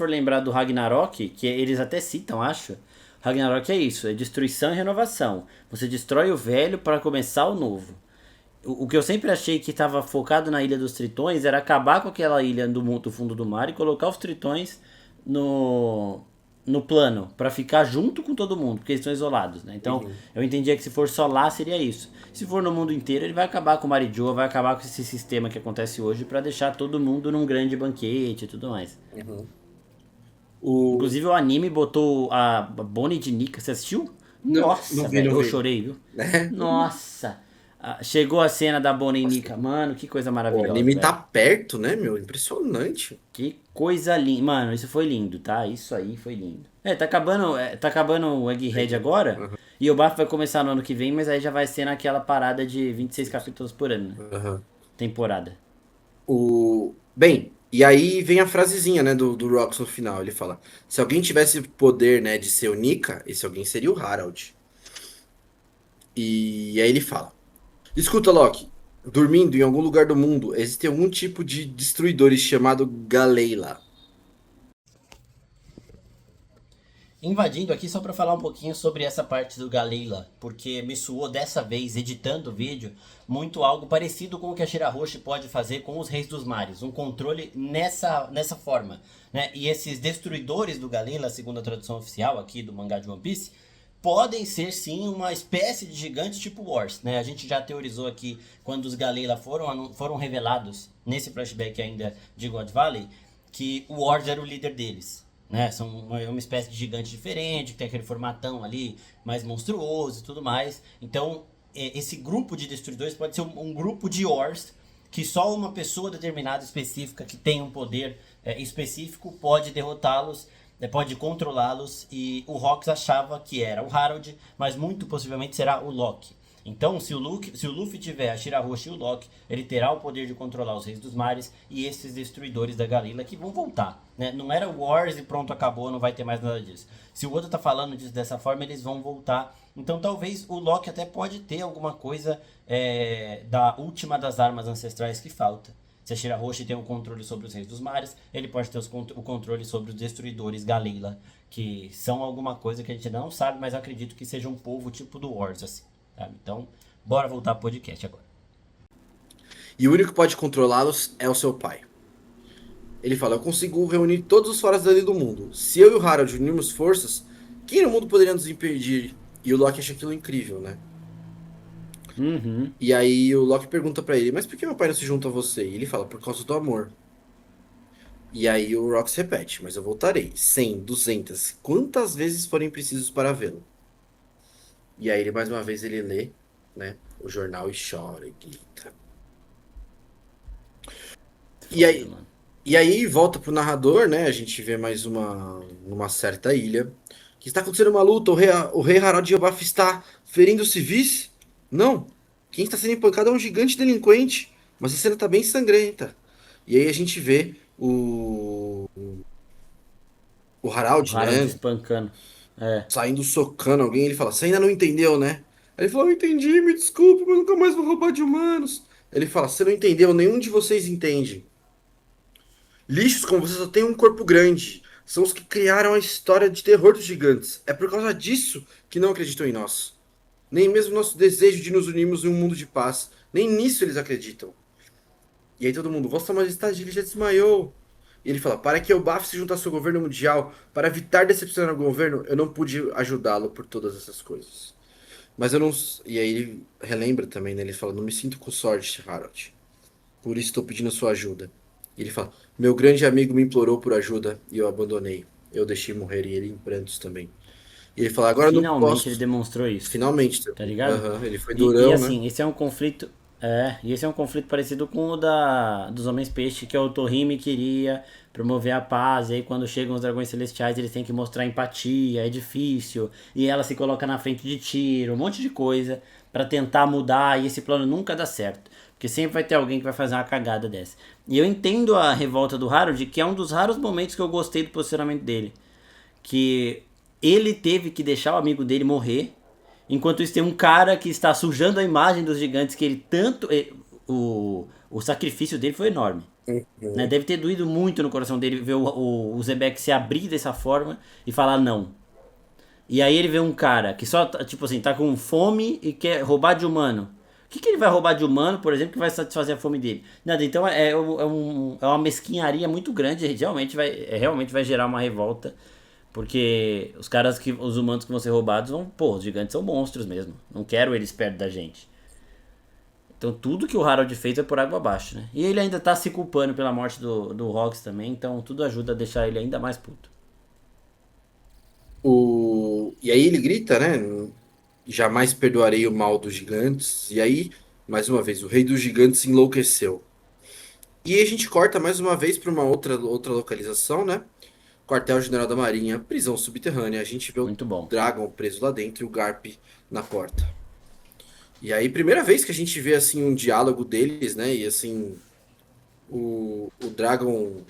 Speaker 1: lembrar do Ragnarok, que eles até citam, acho, Ragnarok é isso, é destruição e renovação. Você destrói o velho para começar o novo. O que eu sempre achei que estava focado na Ilha dos Tritões era acabar com aquela ilha do fundo do mar e colocar os Tritões no, no plano, para ficar junto com todo mundo, porque eles estão isolados, né? Então, eu entendia que se for só lá seria isso. Se for no mundo inteiro, ele vai acabar com o Marijoa, vai acabar com esse sistema que acontece hoje para deixar todo mundo num grande banquete e tudo mais.
Speaker 2: Uhum.
Speaker 1: Inclusive o anime botou a Bonnie de Nika, você assistiu?
Speaker 2: Não,
Speaker 1: Nossa,
Speaker 2: não vi,
Speaker 1: velho,
Speaker 2: não
Speaker 1: eu
Speaker 2: vi.
Speaker 1: chorei, viu?
Speaker 2: É.
Speaker 1: Nossa. Chegou a cena da Bonnie e Nika, mano, que coisa
Speaker 2: O
Speaker 1: maravilhosa,
Speaker 2: anime tá
Speaker 1: velho.
Speaker 2: perto, né, meu? Impressionante.
Speaker 1: Que coisa linda. Mano, isso foi lindo, tá? Isso aí foi lindo. Tá acabando o Egghead agora.
Speaker 2: Uhum.
Speaker 1: E o Bafo vai começar no ano que vem, mas aí já vai ser naquela parada de 26 capítulos por ano, né?
Speaker 2: Uhum.
Speaker 1: Temporada.
Speaker 2: Bem, e aí vem a frasezinha, né, do Rox no final. Ele fala: se alguém tivesse o poder, né, de ser o Nika, esse alguém seria o Harald. E aí ele fala: escuta, Loki, dormindo em algum lugar do mundo, existe algum tipo de destruidores chamado Galeila.
Speaker 1: Invadindo aqui só pra falar um pouquinho sobre essa parte do Galeila, porque me soou dessa vez, editando o vídeo, muito algo parecido com o que a Shirahoshi pode fazer com os Reis dos Mares, um controle nessa forma, né? E esses destruidores do Galeila, segundo a tradução oficial aqui do mangá de One Piece, podem ser sim uma espécie de gigante tipo Wars, né? A gente já teorizou aqui quando os Galeila foram revelados nesse flashback ainda de God Valley, que o Wars era o líder deles, né? São uma espécie de gigante diferente, que tem aquele formatão ali mais monstruoso e tudo mais. Então, esse grupo de destruidores pode ser um grupo de Wars que só uma pessoa determinada específica que tem um poder específico pode derrotá-los, pode controlá-los, e o Rox achava que era o Harold, mas muito possivelmente será o Loki. Então, se o Luffy tiver a Shirahoshi e o Loki, ele terá o poder de controlar os Reis dos Mares e esses destruidores da Galeila que vão voltar, né? Não era Wars e pronto, acabou, não vai ter mais nada disso. Se o Oda tá falando disso dessa forma, eles vão voltar. Então, talvez o Loki até pode ter alguma coisa da última das armas ancestrais que falta. Se a Shirahoshi tem o controle sobre os Reis dos Mares, ele pode ter o controle sobre os destruidores Galeila, que são alguma coisa que a gente não sabe, mas acredito que seja um povo tipo do Wars, assim. Sabe? Então, bora voltar pro podcast agora.
Speaker 2: E o único que pode controlá-los é o seu pai. Ele fala: eu consigo reunir todos os foras dali do mundo. Se eu e o Harald unirmos forças, quem no mundo poderia nos impedir? E o Loki acha aquilo incrível, né?
Speaker 1: Uhum.
Speaker 2: E aí o Loki pergunta pra ele: mas por que meu pai não se junta a você? E ele fala: por causa do amor. E aí o Rox repete: mas eu voltarei. 100, 200, quantas vezes forem precisos para vê-lo. E aí ele mais uma vez ele lê, né, o jornal e chora e grita. E
Speaker 1: Foda,
Speaker 2: aí,
Speaker 1: mano.
Speaker 2: e aí volta pro narrador, né? A gente vê mais uma certa ilha. Que está acontecendo uma luta. O rei Harald Yobaf está ferindo civis? Não. Quem está sendo espancado é um gigante delinquente. Mas a cena tá bem sangrenta. E aí a gente vê o
Speaker 1: O
Speaker 2: Harald,
Speaker 1: Harold
Speaker 2: né?
Speaker 1: espancando. É.
Speaker 2: Saindo socando alguém. Ele fala: você ainda não entendeu, né? Aí ele fala: eu entendi, me desculpe, mas nunca mais vou roubar de humanos. Ele fala: você não entendeu, nenhum de vocês entende. Lixos como você só tem um corpo grande. São os que criaram a história de terror dos gigantes. É por causa disso que não acreditam em nós. Nem mesmo nosso desejo de nos unirmos em um mundo de paz. Nem nisso eles acreditam. E aí todo mundo: Vossa Majestade, ele já desmaiou. E ele fala: para que o BAF se juntasse ao governo mundial, para evitar decepcionar o governo, eu não pude ajudá-lo por todas essas coisas. Mas eu não. E aí ele relembra também, né? Ele fala: não me sinto com sorte, Harold. Por isso estou pedindo sua ajuda. E ele fala: meu grande amigo me implorou por ajuda e eu abandonei. Eu deixei morrer e ele em prantos também. E ele fala: agora eu não
Speaker 1: Finalmente ele
Speaker 2: posso.
Speaker 1: demonstrou isso.
Speaker 2: Finalmente.
Speaker 1: Tá ligado?
Speaker 2: Aham, ele foi
Speaker 1: E
Speaker 2: durão, né?
Speaker 1: assim, esse é um conflito. E esse é um conflito parecido com o dos Homens Peixe, que é o Torrime queria promover a paz, e aí quando chegam os dragões celestiais eles têm que mostrar empatia, é difícil, e ela se coloca na frente de tiro, um monte de coisa pra tentar mudar, e esse plano nunca dá certo. Porque sempre vai ter alguém que vai fazer uma cagada dessa. E eu entendo a revolta do Harold, que é um dos raros momentos que eu gostei do posicionamento dele. Que ele teve que deixar o amigo dele morrer. Enquanto isso tem um cara que está sujando a imagem dos gigantes que ele tanto... O sacrifício dele foi enorme. Né?
Speaker 2: Uhum.
Speaker 1: Deve ter doído muito no coração dele ver o Zebek se abrir dessa forma e falar não. E aí ele vê um cara que só, tipo assim, tá com fome e quer roubar de humano. O que, que ele vai roubar de humano, por exemplo, que vai satisfazer a fome dele? Nada, então é uma mesquinharia muito grande, realmente vai gerar uma revolta. Porque os humanos que vão ser roubados os gigantes são monstros mesmo. Não quero eles perto da gente. Então tudo que o Harold fez é por água abaixo, né? E ele ainda tá se culpando pela morte do Rox também, então tudo ajuda a deixar ele ainda mais puto.
Speaker 2: E aí ele grita, né? Jamais perdoarei o mal dos gigantes. E aí, mais uma vez, o rei dos gigantes enlouqueceu. E aí a gente corta mais uma vez para uma outra localização, né? Quartel-General da Marinha, prisão subterrânea. A gente vê o
Speaker 1: Muito bom.
Speaker 2: Dragon preso lá dentro e o Garp na porta. E aí, primeira vez que a gente vê assim um diálogo deles, né? E assim, o Dragon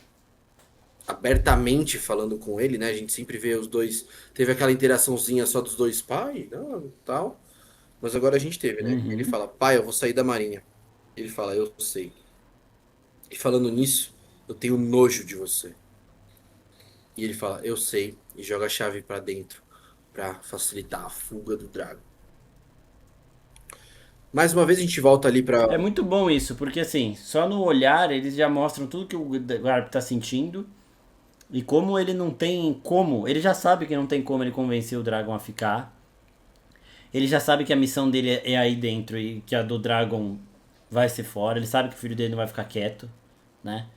Speaker 2: abertamente falando com ele, né? A gente sempre vê os dois. Teve aquela interaçãozinha só dos dois, pai, não, tal. Mas agora a gente teve, né? Ele
Speaker 1: Uhum.
Speaker 2: fala, pai, eu vou sair da Marinha. Ele fala, eu sei. E falando nisso, eu tenho nojo de você. E ele fala, eu sei. E joga a chave pra dentro pra facilitar a fuga do Dragon. Mais uma vez a gente volta ali pra.
Speaker 1: É muito bom isso, porque assim, só no olhar eles já mostram tudo que o Garp tá sentindo e como ele não tem como. Ele já sabe que não tem como ele convencer o Dragon a ficar. Ele já sabe que a missão dele é aí dentro e que a do Dragon vai ser fora. Ele sabe que o filho dele não vai ficar quieto, né?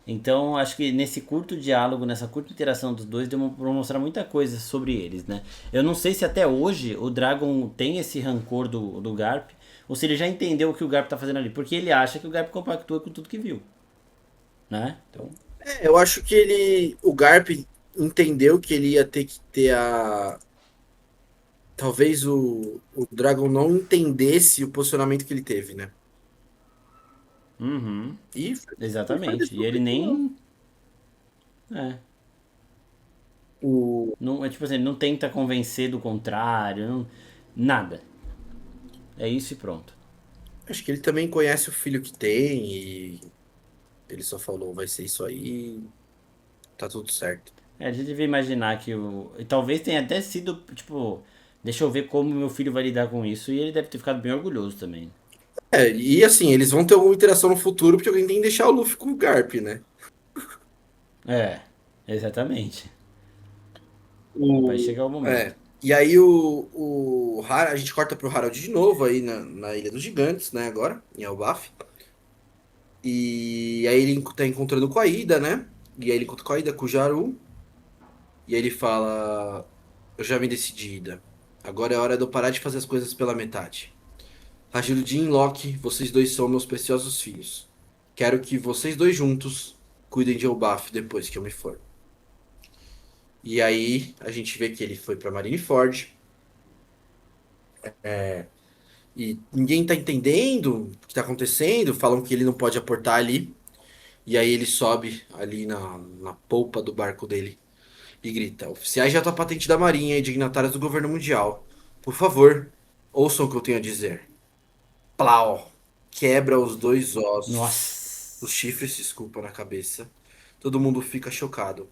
Speaker 1: Então, acho que nesse curto diálogo, nessa curta interação dos dois, deu pra mostrar muita coisa sobre eles, né? Eu não sei se até hoje o Dragon tem esse rancor do Garp, ou se ele já entendeu o que o Garp tá fazendo ali, porque ele acha que o Garp compactua com tudo que viu, né? Então,
Speaker 2: Eu acho que o Garp entendeu que ele ia ter que ter a. Talvez o Dragon não entendesse o posicionamento que ele teve, né?
Speaker 1: uhum,
Speaker 2: E foi
Speaker 1: exatamente.
Speaker 2: desse
Speaker 1: E ele
Speaker 2: jeito, não.
Speaker 1: nem. É,
Speaker 2: O,
Speaker 1: não, tipo assim, ele não tenta convencer do contrário, nada. É isso e pronto.
Speaker 2: acho que ele também conhece o filho que tem e ele só falou, vai ser isso aí, tá tudo certo.
Speaker 1: É, a gente devia imaginar que o. E talvez tenha até sido, tipo, deixa eu ver como meu filho vai lidar com isso. E ele deve ter ficado bem orgulhoso também.
Speaker 2: E assim, eles vão ter alguma interação no futuro porque alguém tem que deixar o Luffy com o Garp, né?
Speaker 1: É, exatamente. Vai
Speaker 2: O,
Speaker 1: chegar o momento.
Speaker 2: é. E aí a gente corta pro Harold de novo aí na Ilha dos Gigantes, né, agora, em Elbaf. E aí ele tá encontrando com a Ida, né? E aí ele encontra com a Ida, com o Jaru. E aí ele fala: eu já me decidi, Ida. Agora é hora de eu parar de fazer as coisas pela metade. Hajirudin e Loki, vocês dois são meus preciosos filhos. Quero que vocês dois juntos cuidem de Elbaf depois que eu me for. E aí a gente vê que ele foi pra Marineford. E ninguém tá entendendo o que tá acontecendo. Falam que ele não pode aportar ali. E aí ele sobe ali na polpa do barco dele e grita: oficiais de alta patente da Marinha e dignatários do governo mundial, por favor, ouçam o que eu tenho a dizer. Plau! Quebra os dois ossos. Os
Speaker 1: Nossa.
Speaker 2: chifres se esculpam na cabeça. Todo mundo fica chocado.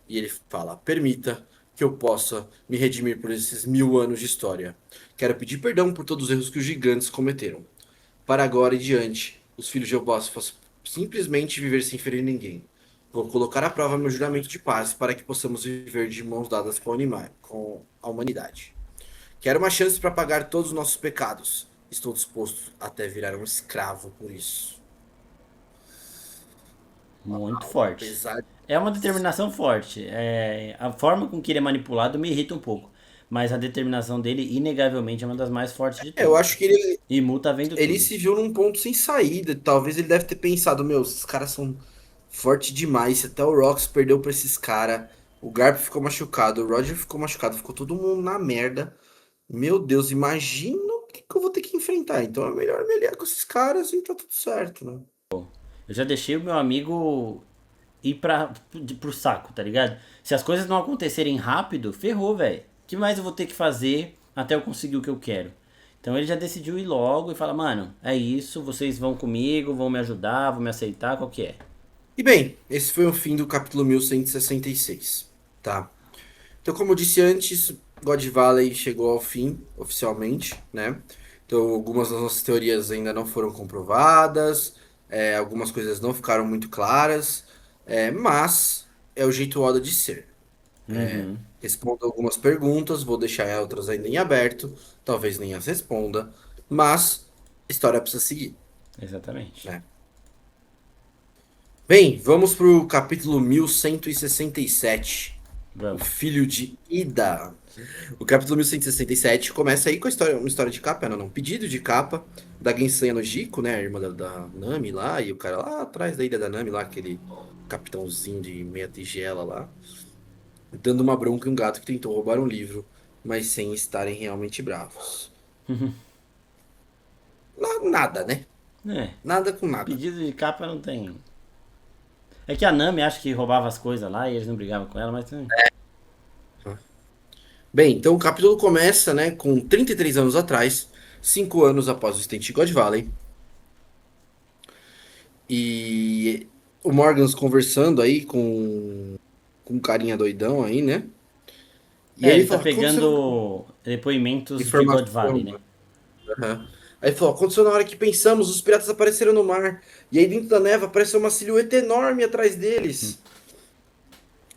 Speaker 2: E ele fala: permita que eu possa me redimir por esses 1000 anos de história. Quero pedir perdão por todos os erros que os gigantes cometeram. Para agora e diante, os filhos de Eubócio possam simplesmente viver sem ferir ninguém. Vou colocar à prova meu juramento de paz para que possamos viver de mãos dadas com a humanidade. Quero uma chance para pagar todos os nossos pecados. Estou disposto até virar um escravo por isso.
Speaker 1: Muito forte.
Speaker 2: Apesar.
Speaker 1: É uma determinação forte. É, a forma com que ele é manipulado me irrita um pouco. Mas a determinação dele, inegavelmente, é uma das mais fortes de
Speaker 2: Eu
Speaker 1: todas.
Speaker 2: acho que
Speaker 1: E Mu tá vendo
Speaker 2: ele
Speaker 1: tudo.
Speaker 2: se viu num ponto sem saída. Talvez ele deve ter pensado: meu, esses caras são fortes demais. Se até o Rox perdeu pra esses caras. O Garp ficou machucado, o Roger ficou machucado, ficou todo mundo na merda. Meu Deus, imagina o que eu vou ter que enfrentar. Então é melhor me aliar com esses caras e tá tudo certo, né?
Speaker 1: Eu já deixei o meu amigo ir pro saco, tá ligado? Se as coisas não acontecerem rápido, ferrou, velho. O que mais eu vou ter que fazer até eu conseguir o que eu quero? Então ele já decidiu ir logo e fala, mano, é isso, vocês vão comigo, vão me ajudar, vão me aceitar, qual que é?
Speaker 2: E bem, esse foi o fim do capítulo 1166, tá? Então, como eu disse antes, God Valley chegou ao fim, oficialmente, né? Então, algumas das nossas teorias ainda não foram comprovadas, algumas coisas não ficaram muito claras, mas é o jeito Oda de ser.
Speaker 1: Uhum,
Speaker 2: Respondo algumas perguntas, vou deixar outras ainda em aberto, talvez nem as responda, mas a história precisa seguir,
Speaker 1: exatamente.
Speaker 2: né? Bem, vamos para o capítulo 1167, o
Speaker 1: Vamos.
Speaker 2: filho de Ida. O capítulo 1167 começa aí com a história, uma história de capa, não, um pedido de capa da Gensan no Jiko, né, a irmã da Nami lá, e o cara lá atrás da ilha da Nami, lá, aquele capitãozinho de meia tigela lá, dando uma bronca em um gato que tentou roubar um livro, mas sem estarem realmente bravos. Nada, né?
Speaker 1: É,
Speaker 2: Nada com nada.
Speaker 1: pedido de capa não tem. É que a Nami acha que roubava as coisas lá e eles não brigavam com ela, mas.
Speaker 2: Bem, então o capítulo começa, né, com 33 anos atrás, 5 anos após o incidente de God Valley, e o Morgans conversando aí com um carinha doidão aí, né? E
Speaker 1: É,
Speaker 2: ele
Speaker 1: ele tá
Speaker 2: falou, aconteceu
Speaker 1: pegando depoimentos de God Valley,
Speaker 2: informação.
Speaker 1: né?
Speaker 2: Aham. Aí ele falou, aconteceu na hora que pensamos, os piratas apareceram no mar. E aí dentro da neve apareceu uma silhueta enorme atrás deles.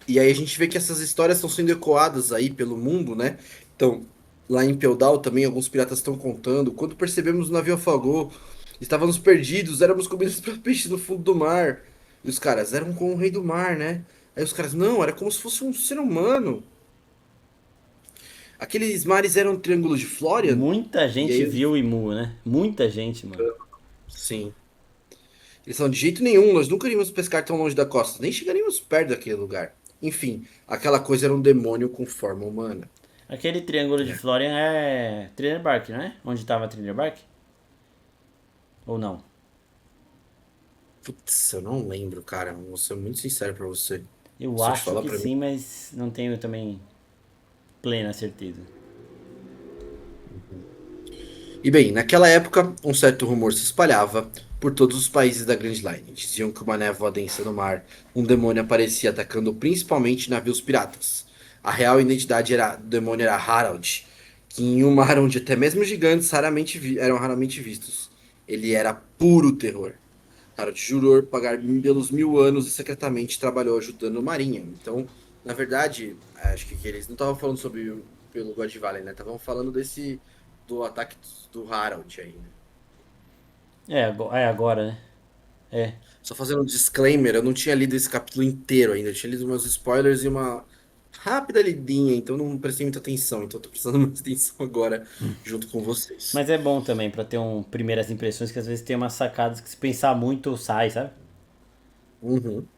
Speaker 2: E aí a gente vê que essas histórias estão sendo ecoadas aí pelo mundo, né? Então, lá em Peldal também alguns piratas estão contando. Quando percebemos o navio afogou, estávamos perdidos, éramos comidos por peixes no fundo do mar. E os caras, eram com o rei do mar, né? Aí os caras, não, era como se fosse um ser humano. Aqueles mares eram triângulos de Florian?
Speaker 1: Muita
Speaker 2: E
Speaker 1: gente
Speaker 2: aí,
Speaker 1: viu o Imu, né? Muita gente, mano.
Speaker 2: sim. Eles são de jeito nenhum, nós nunca iríamos pescar tão longe da costa, nem chegaríamos perto daquele lugar. Enfim, aquela coisa era um demônio com forma humana.
Speaker 1: Aquele triângulo de
Speaker 2: É.
Speaker 1: Florian é Thriller Bark, não é? Onde tava Thriller Bark? Ou não?
Speaker 2: Putz, eu não lembro, cara. Vou ser muito sincero pra você.
Speaker 1: Eu
Speaker 2: Se eu te
Speaker 1: acho
Speaker 2: falar
Speaker 1: que
Speaker 2: pra mim.
Speaker 1: sim, mas não tenho também plena certeza.
Speaker 2: E bem, naquela época, um certo rumor se espalhava por todos os países da Grand Line. Diziam que uma névoa densa no mar, um demônio aparecia atacando principalmente navios piratas. A real identidade do demônio era Harald, que em um mar onde até mesmo gigantes eram raramente vistos. Ele era puro terror. Harold jurou pagar pelos 1000 anos e secretamente trabalhou ajudando a Marinha. Então, na verdade, acho que eles não estavam falando sobre pelo God Valley, né? Estavam falando do ataque do Harold aí, né?
Speaker 1: É agora, né? É.
Speaker 2: Só fazendo um disclaimer, eu não tinha lido esse capítulo inteiro ainda. Eu tinha lido meus spoilers e uma rápida lidinha, então não prestei muita atenção. Então tô prestando mais atenção agora junto com vocês.
Speaker 1: Mas é bom também pra ter primeiras impressões que às vezes tem umas sacadas que se pensar muito sai, sabe?
Speaker 2: Uhum.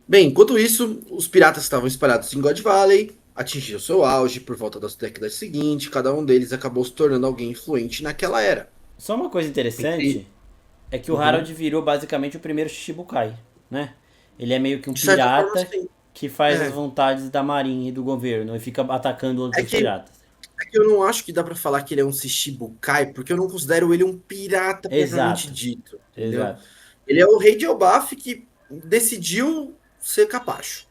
Speaker 2: Bem, enquanto isso, os piratas que estavam espalhados em God Valley atingiram seu auge por volta das décadas seguintes. Cada um deles acabou se tornando alguém influente naquela era.
Speaker 1: Só uma coisa
Speaker 2: Entre,
Speaker 1: interessante é que o
Speaker 2: uhum,
Speaker 1: Harold virou basicamente o primeiro Shichibukai, né? Ele é meio que um
Speaker 2: de certa forma,
Speaker 1: pirata
Speaker 2: sim.
Speaker 1: que faz as
Speaker 2: É,
Speaker 1: vontades da marinha e do governo e fica atacando
Speaker 2: é
Speaker 1: outros
Speaker 2: que,
Speaker 1: piratas.
Speaker 2: é que eu não acho que dá pra falar que ele é um Shishibukai, porque eu não considero ele um pirata propriamente
Speaker 1: Exato,
Speaker 2: dito, entendeu?
Speaker 1: exato.
Speaker 2: Ele é o rei de Elbaf que decidiu ser capacho.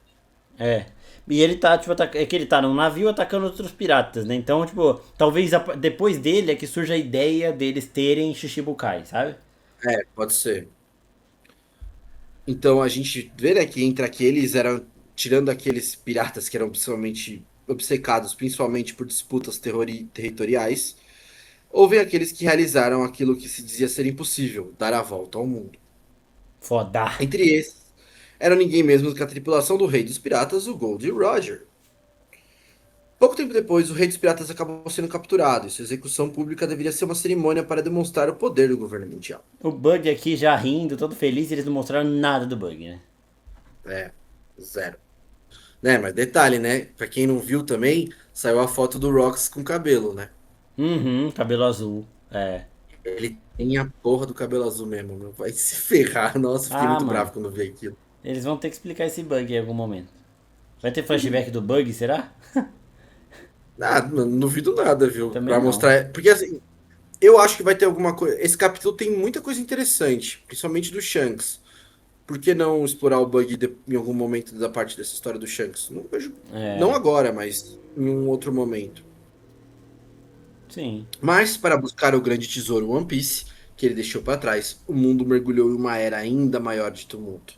Speaker 1: É. E ele tá, tipo, é que ele tá num navio atacando outros piratas, né? Então, tipo, talvez depois dele é que surja a ideia deles terem Shishibukai, sabe?
Speaker 2: É, pode ser. Então a gente vê, né, que entre aqueles eram, tirando aqueles piratas que eram principalmente obcecados, principalmente por disputas territoriais, houve aqueles que realizaram aquilo que se dizia ser impossível, dar a volta ao mundo.
Speaker 1: Foda.
Speaker 2: Entre esses, era ninguém menos que a tripulação do Rei dos Piratas, o Gold Roger. Pouco tempo depois, o Rei dos Piratas acabou sendo capturado e sua execução pública deveria ser uma cerimônia para demonstrar o poder do governo mundial.
Speaker 1: O Bug aqui já rindo, todo feliz, e eles não mostraram nada do Bug, né?
Speaker 2: É, zero. Né, mas detalhe, né? Pra quem não viu também, saiu a foto do Rox com cabelo, né?
Speaker 1: Uhum, cabelo azul. É.
Speaker 2: Ele tem a porra do cabelo azul mesmo, meu. Vai se ferrar. Nossa, eu fiquei
Speaker 1: Ah,
Speaker 2: muito
Speaker 1: mano.
Speaker 2: bravo quando vi aquilo.
Speaker 1: Eles vão ter que explicar esse bug em algum momento. Vai ter flashback do bug, será?
Speaker 2: Ah, não duvido nada, viu?
Speaker 1: Também
Speaker 2: Pra
Speaker 1: não.
Speaker 2: mostrar. Porque assim, eu acho que vai ter alguma coisa. Esse capítulo tem muita coisa interessante, principalmente do Shanks. Por que não explorar o bug em algum momento da parte dessa história do Shanks? Não vejo. Não
Speaker 1: É,
Speaker 2: agora, mas em um outro momento.
Speaker 1: sim.
Speaker 2: Mas, para buscar o grande tesouro One Piece, que ele deixou para trás, o mundo mergulhou em uma era ainda maior de tumulto.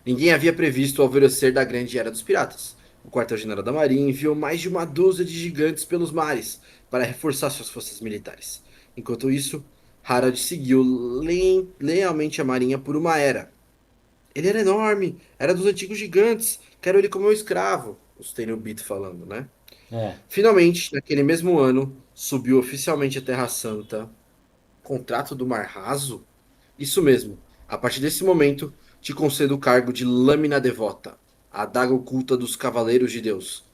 Speaker 2: Ninguém havia previsto o alvorecer da grande era dos piratas. O quartel-general da Marinha enviou mais de uma dúzia de gigantes pelos mares para reforçar suas forças militares. Enquanto isso, Harald seguiu lealmente a Marinha por uma era. Ele era enorme, era dos antigos gigantes, quero ele como meu escravo, os Tenryubito falando, né?
Speaker 1: É.
Speaker 2: Finalmente, naquele mesmo ano, subiu oficialmente a Terra Santa. Contrato do Mar Raso? Isso mesmo. A partir desse momento, te concedo o cargo de Lâmina Devota, a adaga oculta dos Cavaleiros de Deus.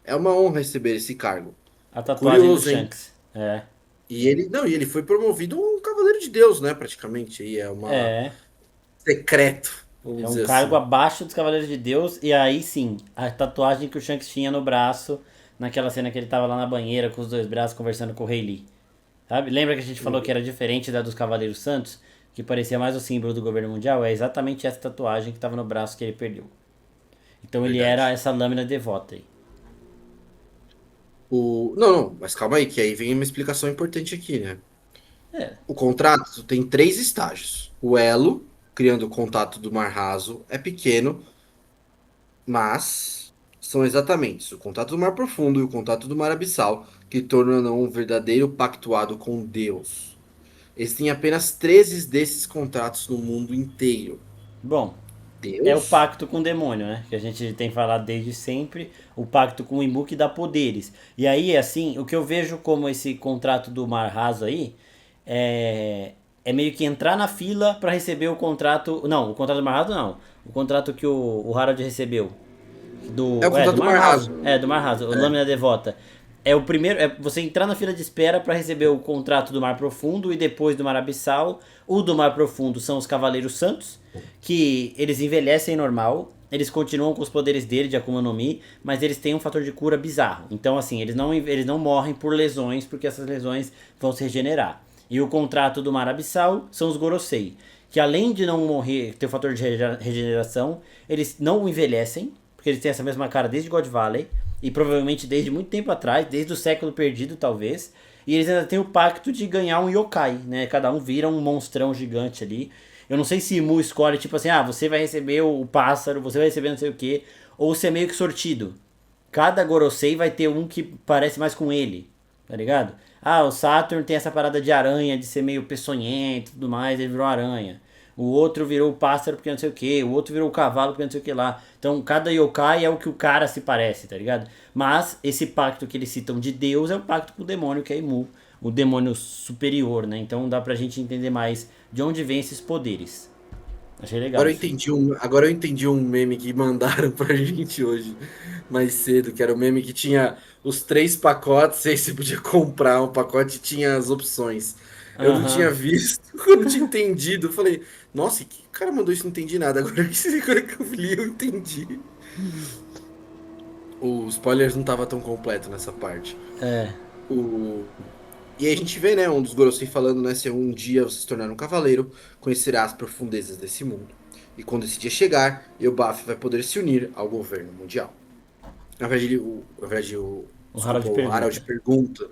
Speaker 2: É uma honra receber esse cargo.
Speaker 1: A tatuagem do
Speaker 2: Curioso, hein?
Speaker 1: Shanks. É.
Speaker 2: E ele, não, e ele foi promovido um Cavaleiro de Deus, né, praticamente. E é uma
Speaker 1: É.
Speaker 2: secreto, vamos
Speaker 1: É um
Speaker 2: dizer
Speaker 1: cargo
Speaker 2: assim.
Speaker 1: abaixo dos Cavaleiros de Deus. E aí sim, a tatuagem que o Shanks tinha no braço, naquela cena que ele tava lá na banheira com os dois braços conversando com o Rei Lee. Sabe? Lembra que a gente falou que era diferente da dos Cavaleiros Santos? Que parecia mais o símbolo do governo mundial? É exatamente essa tatuagem que tava no braço que ele perdeu. Então ele era
Speaker 2: Verdade.
Speaker 1: essa lâmina devota aí.
Speaker 2: Não, não, mas calma aí, que aí vem uma explicação importante aqui, né?
Speaker 1: É.
Speaker 2: O contrato tem três estágios. O elo, criando o contato do mar raso, é pequeno, mas são exatamente o contato do mar profundo e o contato do mar abissal que tornam um verdadeiro pactuado com Deus. Existem apenas 13 desses contratos no mundo inteiro.
Speaker 1: Bom, é o
Speaker 2: Deus?
Speaker 1: pacto com o demônio, né? Que a gente tem falado desde sempre. O pacto com o Imbu que dá poderes. E aí, assim, o que eu vejo como esse contrato do Mar Raso aí é meio que entrar na fila pra receber o contrato. Não, o contrato do Mar Raso não. O contrato que o Harald recebeu.
Speaker 2: É o
Speaker 1: Do
Speaker 2: contato do
Speaker 1: Mar
Speaker 2: mar
Speaker 1: Raso.
Speaker 2: raso.
Speaker 1: É, do Mar Raso, o
Speaker 2: É.
Speaker 1: Lâmina Devota. É o primeiro, é você entrar na fila de espera para receber o contrato do Mar Profundo e depois do Mar Abissal. O do Mar Profundo são os Cavaleiros Santos, que eles envelhecem normal, eles continuam com os poderes dele de Akuma no Mi, mas eles têm um fator de cura bizarro. Então, assim, eles não morrem por lesões, porque essas lesões vão se regenerar. E o contrato do Mar Abissal são os Gorosei, que além de não morrer, ter o fator de regeneração, eles não envelhecem, porque eles têm essa mesma cara desde God Valley, e provavelmente desde muito tempo atrás, desde o século perdido talvez, e eles ainda têm o pacto de ganhar um yokai, né? Cada um vira um monstrão gigante ali. Eu não sei se Mu escolhe, tipo assim, ah, você vai receber o pássaro, você vai receber não sei o que, ou se é meio que sortido. Cada Gorosei vai ter um que parece mais com ele, tá ligado? Ah, o Saturn tem essa parada de aranha, de ser meio peçonhento e tudo mais, ele virou aranha. O outro virou o pássaro porque não sei o que, o outro virou o cavalo porque não sei o que lá. Então cada yokai é o que o cara se parece, tá ligado? Mas esse pacto que eles citam de Deus é o pacto com o demônio, que é Imu, o demônio superior, né? Então dá pra gente entender mais de onde vem esses poderes. Achei legal isso.
Speaker 2: Agora eu entendi um meme que mandaram pra gente hoje, mais cedo, que era o meme que tinha os três pacotes, e aí você podia comprar um pacote e tinha as opções. Eu não tinha
Speaker 1: Aham.
Speaker 2: visto, eu não tinha entendido. Eu falei, nossa, que o cara mandou isso, não entendi nada. Agora que eu li, eu entendi. O spoilers não tava tão completo nessa parte.
Speaker 1: É.
Speaker 2: O... E aí a gente vê, né, um dos Gorosei falando, né, se um dia você se tornar um cavaleiro, conhecerá as profundezas desse mundo. E quando esse dia chegar, Elbaf vai poder se unir ao governo mundial.
Speaker 1: O
Speaker 2: Desculpa,
Speaker 1: Harold
Speaker 2: o Harald
Speaker 1: pergunta.
Speaker 2: pergunta.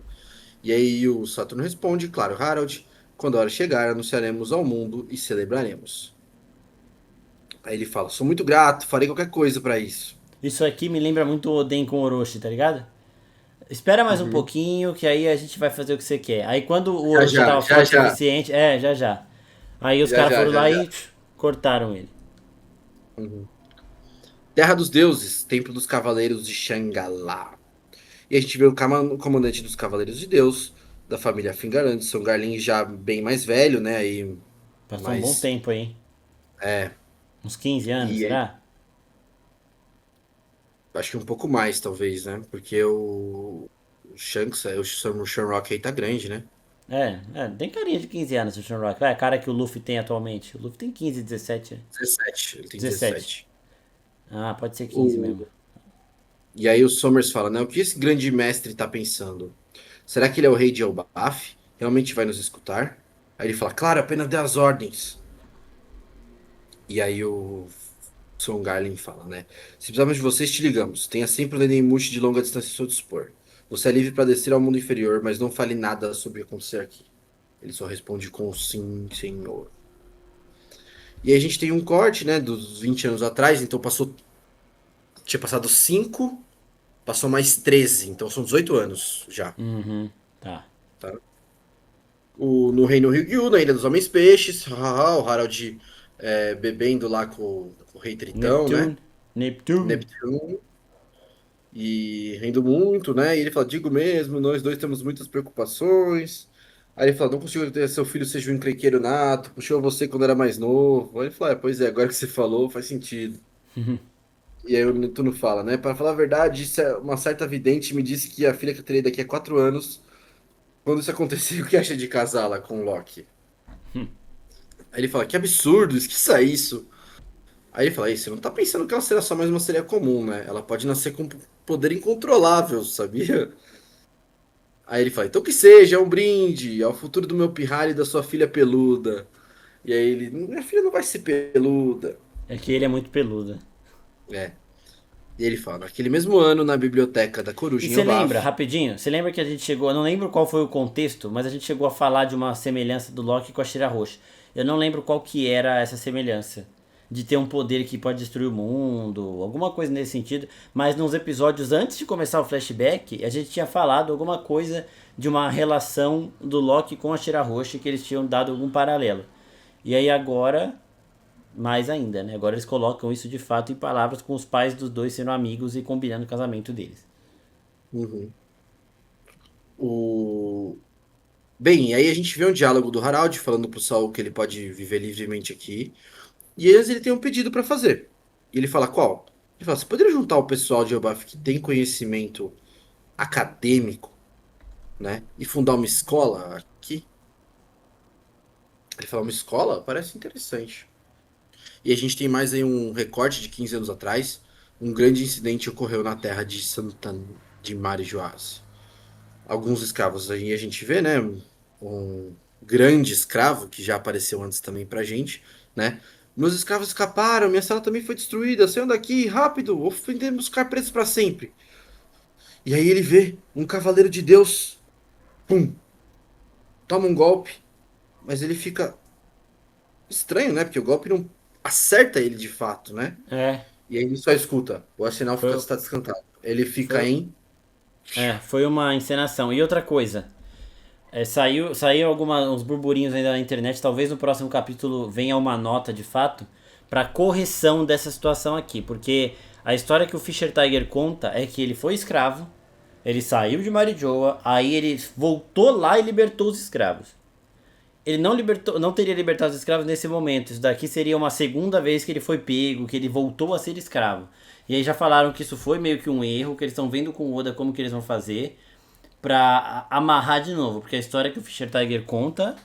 Speaker 2: E aí o Saturno responde, claro, Harald, quando a hora chegar, anunciaremos ao mundo e celebraremos. Aí ele fala, sou muito grato, farei qualquer coisa para isso.
Speaker 1: Isso aqui me lembra muito o Oden com Orochi, tá ligado? Espera mais um
Speaker 2: Uhum.
Speaker 1: pouquinho, que aí a gente vai fazer o que você quer. Aí quando o
Speaker 2: Já
Speaker 1: Orochi
Speaker 2: já,
Speaker 1: tava
Speaker 2: já
Speaker 1: forte o
Speaker 2: já,
Speaker 1: suficiente, já já. Aí os
Speaker 2: já
Speaker 1: caras
Speaker 2: já,
Speaker 1: foram
Speaker 2: já
Speaker 1: lá
Speaker 2: já.
Speaker 1: e cortaram ele.
Speaker 2: Uhum. Terra dos Deuses, Templo dos Cavaleiros de Xangala. E a gente vê o comandante dos Cavaleiros de Deus, da família Fingarand, São Garlin já bem mais velho, né? Aí,
Speaker 1: Passou um bom
Speaker 2: mas
Speaker 1: tempo aí, hein?
Speaker 2: é,
Speaker 1: Uns 15 anos,
Speaker 2: e
Speaker 1: será?
Speaker 2: acho que um pouco mais, talvez, né? Porque o Shanks, o Shamrock aí tá grande, né?
Speaker 1: Tem carinha de 15 anos o Shamrock. É a cara que o Luffy tem atualmente. O Luffy tem 15, 17,
Speaker 2: 17, ele tem
Speaker 1: 17.
Speaker 2: 17.
Speaker 1: Ah, pode ser 15 mesmo.
Speaker 2: O, e aí o Somers fala, né? O que esse grande mestre tá pensando? Será que ele é o rei de Elbaf? Realmente vai nos escutar? Aí ele fala, claro, apenas dê as ordens. E aí o Songarlin fala, né? Se precisarmos de vocês, te ligamos. Tenha sempre o Nenemushi de longa distância ao seu dispor. Você é livre para descer ao mundo inferior, mas não fale nada sobre o que acontecer aqui. Ele só responde com sim, senhor. E aí a gente tem um corte, né, dos 20 anos atrás, então tinha passado 5, passou mais 13, então são 18 anos já,
Speaker 1: Uhum. Tá.
Speaker 2: tá? No Reino Ryukyu, na Ilha dos Homens Peixes, o Harald bebendo lá com o Rei Tritão, né?
Speaker 1: Neptune. Neptune.
Speaker 2: Neptune. E rindo muito, né? E ele fala, digo mesmo, nós dois temos muitas preocupações. Aí ele fala, não consigo ter seu filho seja um encrenqueiro nato, puxou você quando era mais novo. Aí ele fala, pois é, agora que você falou, faz sentido. E aí o Netuno fala, né? Para falar a verdade, uma certa vidente me disse que a filha que eu terei daqui a 4 anos, quando isso acontecer, o que acha de casá-la com o Loki? Aí ele fala, que absurdo, esqueça isso. Aí ele fala, "Ei, você não tá pensando que ela será só mais uma sereia comum, né? Ela pode nascer com poder incontrolável, sabia?" Aí ele fala, então que seja, é um brinde ao futuro do meu pirralho e da sua filha peluda. E aí ele, minha filha não vai ser peluda.
Speaker 1: É que ele é muito peludo.
Speaker 2: É. E ele fala, naquele mesmo ano, na biblioteca da
Speaker 1: E
Speaker 2: Coruja em
Speaker 1: você lembra,
Speaker 2: Olaf.
Speaker 1: rapidinho, você lembra que a gente chegou, eu não lembro qual foi o contexto, mas a gente chegou a falar de uma semelhança do Loki com a Shira Roxa. Eu não lembro qual que era essa semelhança. De ter um poder que pode destruir o mundo, alguma coisa nesse sentido. Mas nos episódios antes de começar o flashback, a gente tinha falado alguma coisa de uma relação do Loki com a Shira Roxa, que eles tinham dado algum paralelo. E aí agora, mais ainda, né? Agora eles colocam isso de fato em palavras com os pais dos dois sendo amigos e combinando o casamento deles.
Speaker 2: Uhum. O... Bem, aí a gente vê um diálogo do Harald falando pro Saul que ele pode viver livremente aqui. E eles ele tem um pedido para fazer. E ele fala, qual? Ele fala, você poderia juntar o pessoal de Elbaf que tem conhecimento acadêmico, né? E fundar uma escola aqui? Ele fala, uma escola? Parece interessante. E a gente tem mais aí um recorte de 15 anos atrás. Um grande incidente ocorreu na terra de Santa de Marijoás. Alguns escravos aí a gente vê, né? Um grande escravo que já apareceu antes também pra gente, né? Meus escravos escaparam, minha sala também foi destruída. Saiam daqui, rápido, ou ofendemos ficar presos para sempre. E aí ele vê um cavaleiro de Deus, pum, toma um golpe, mas ele fica estranho, né? Porque o golpe não acerta ele de fato, né?
Speaker 1: É,
Speaker 2: E aí ele só escuta, o arsenal fica,
Speaker 1: foi,
Speaker 2: está descantado. Ele fica
Speaker 1: foi,
Speaker 2: em.
Speaker 1: foi uma encenação. E outra coisa, saiu uns burburinhos ainda na internet. Talvez no próximo capítulo venha uma nota de fato para correção dessa situação aqui, porque a história que o Fischer Tiger conta é que ele foi escravo, ele saiu de Marijoa, aí ele voltou lá e libertou os escravos. Ele não libertou, não teria libertado os escravos nesse momento. Isso daqui seria uma segunda vez que ele foi pego, que ele voltou a ser escravo. E aí já falaram que isso foi meio que um erro, que eles estão vendo com o Oda como que eles vão fazer pra amarrar de novo, porque a história que o Fischer Tiger conta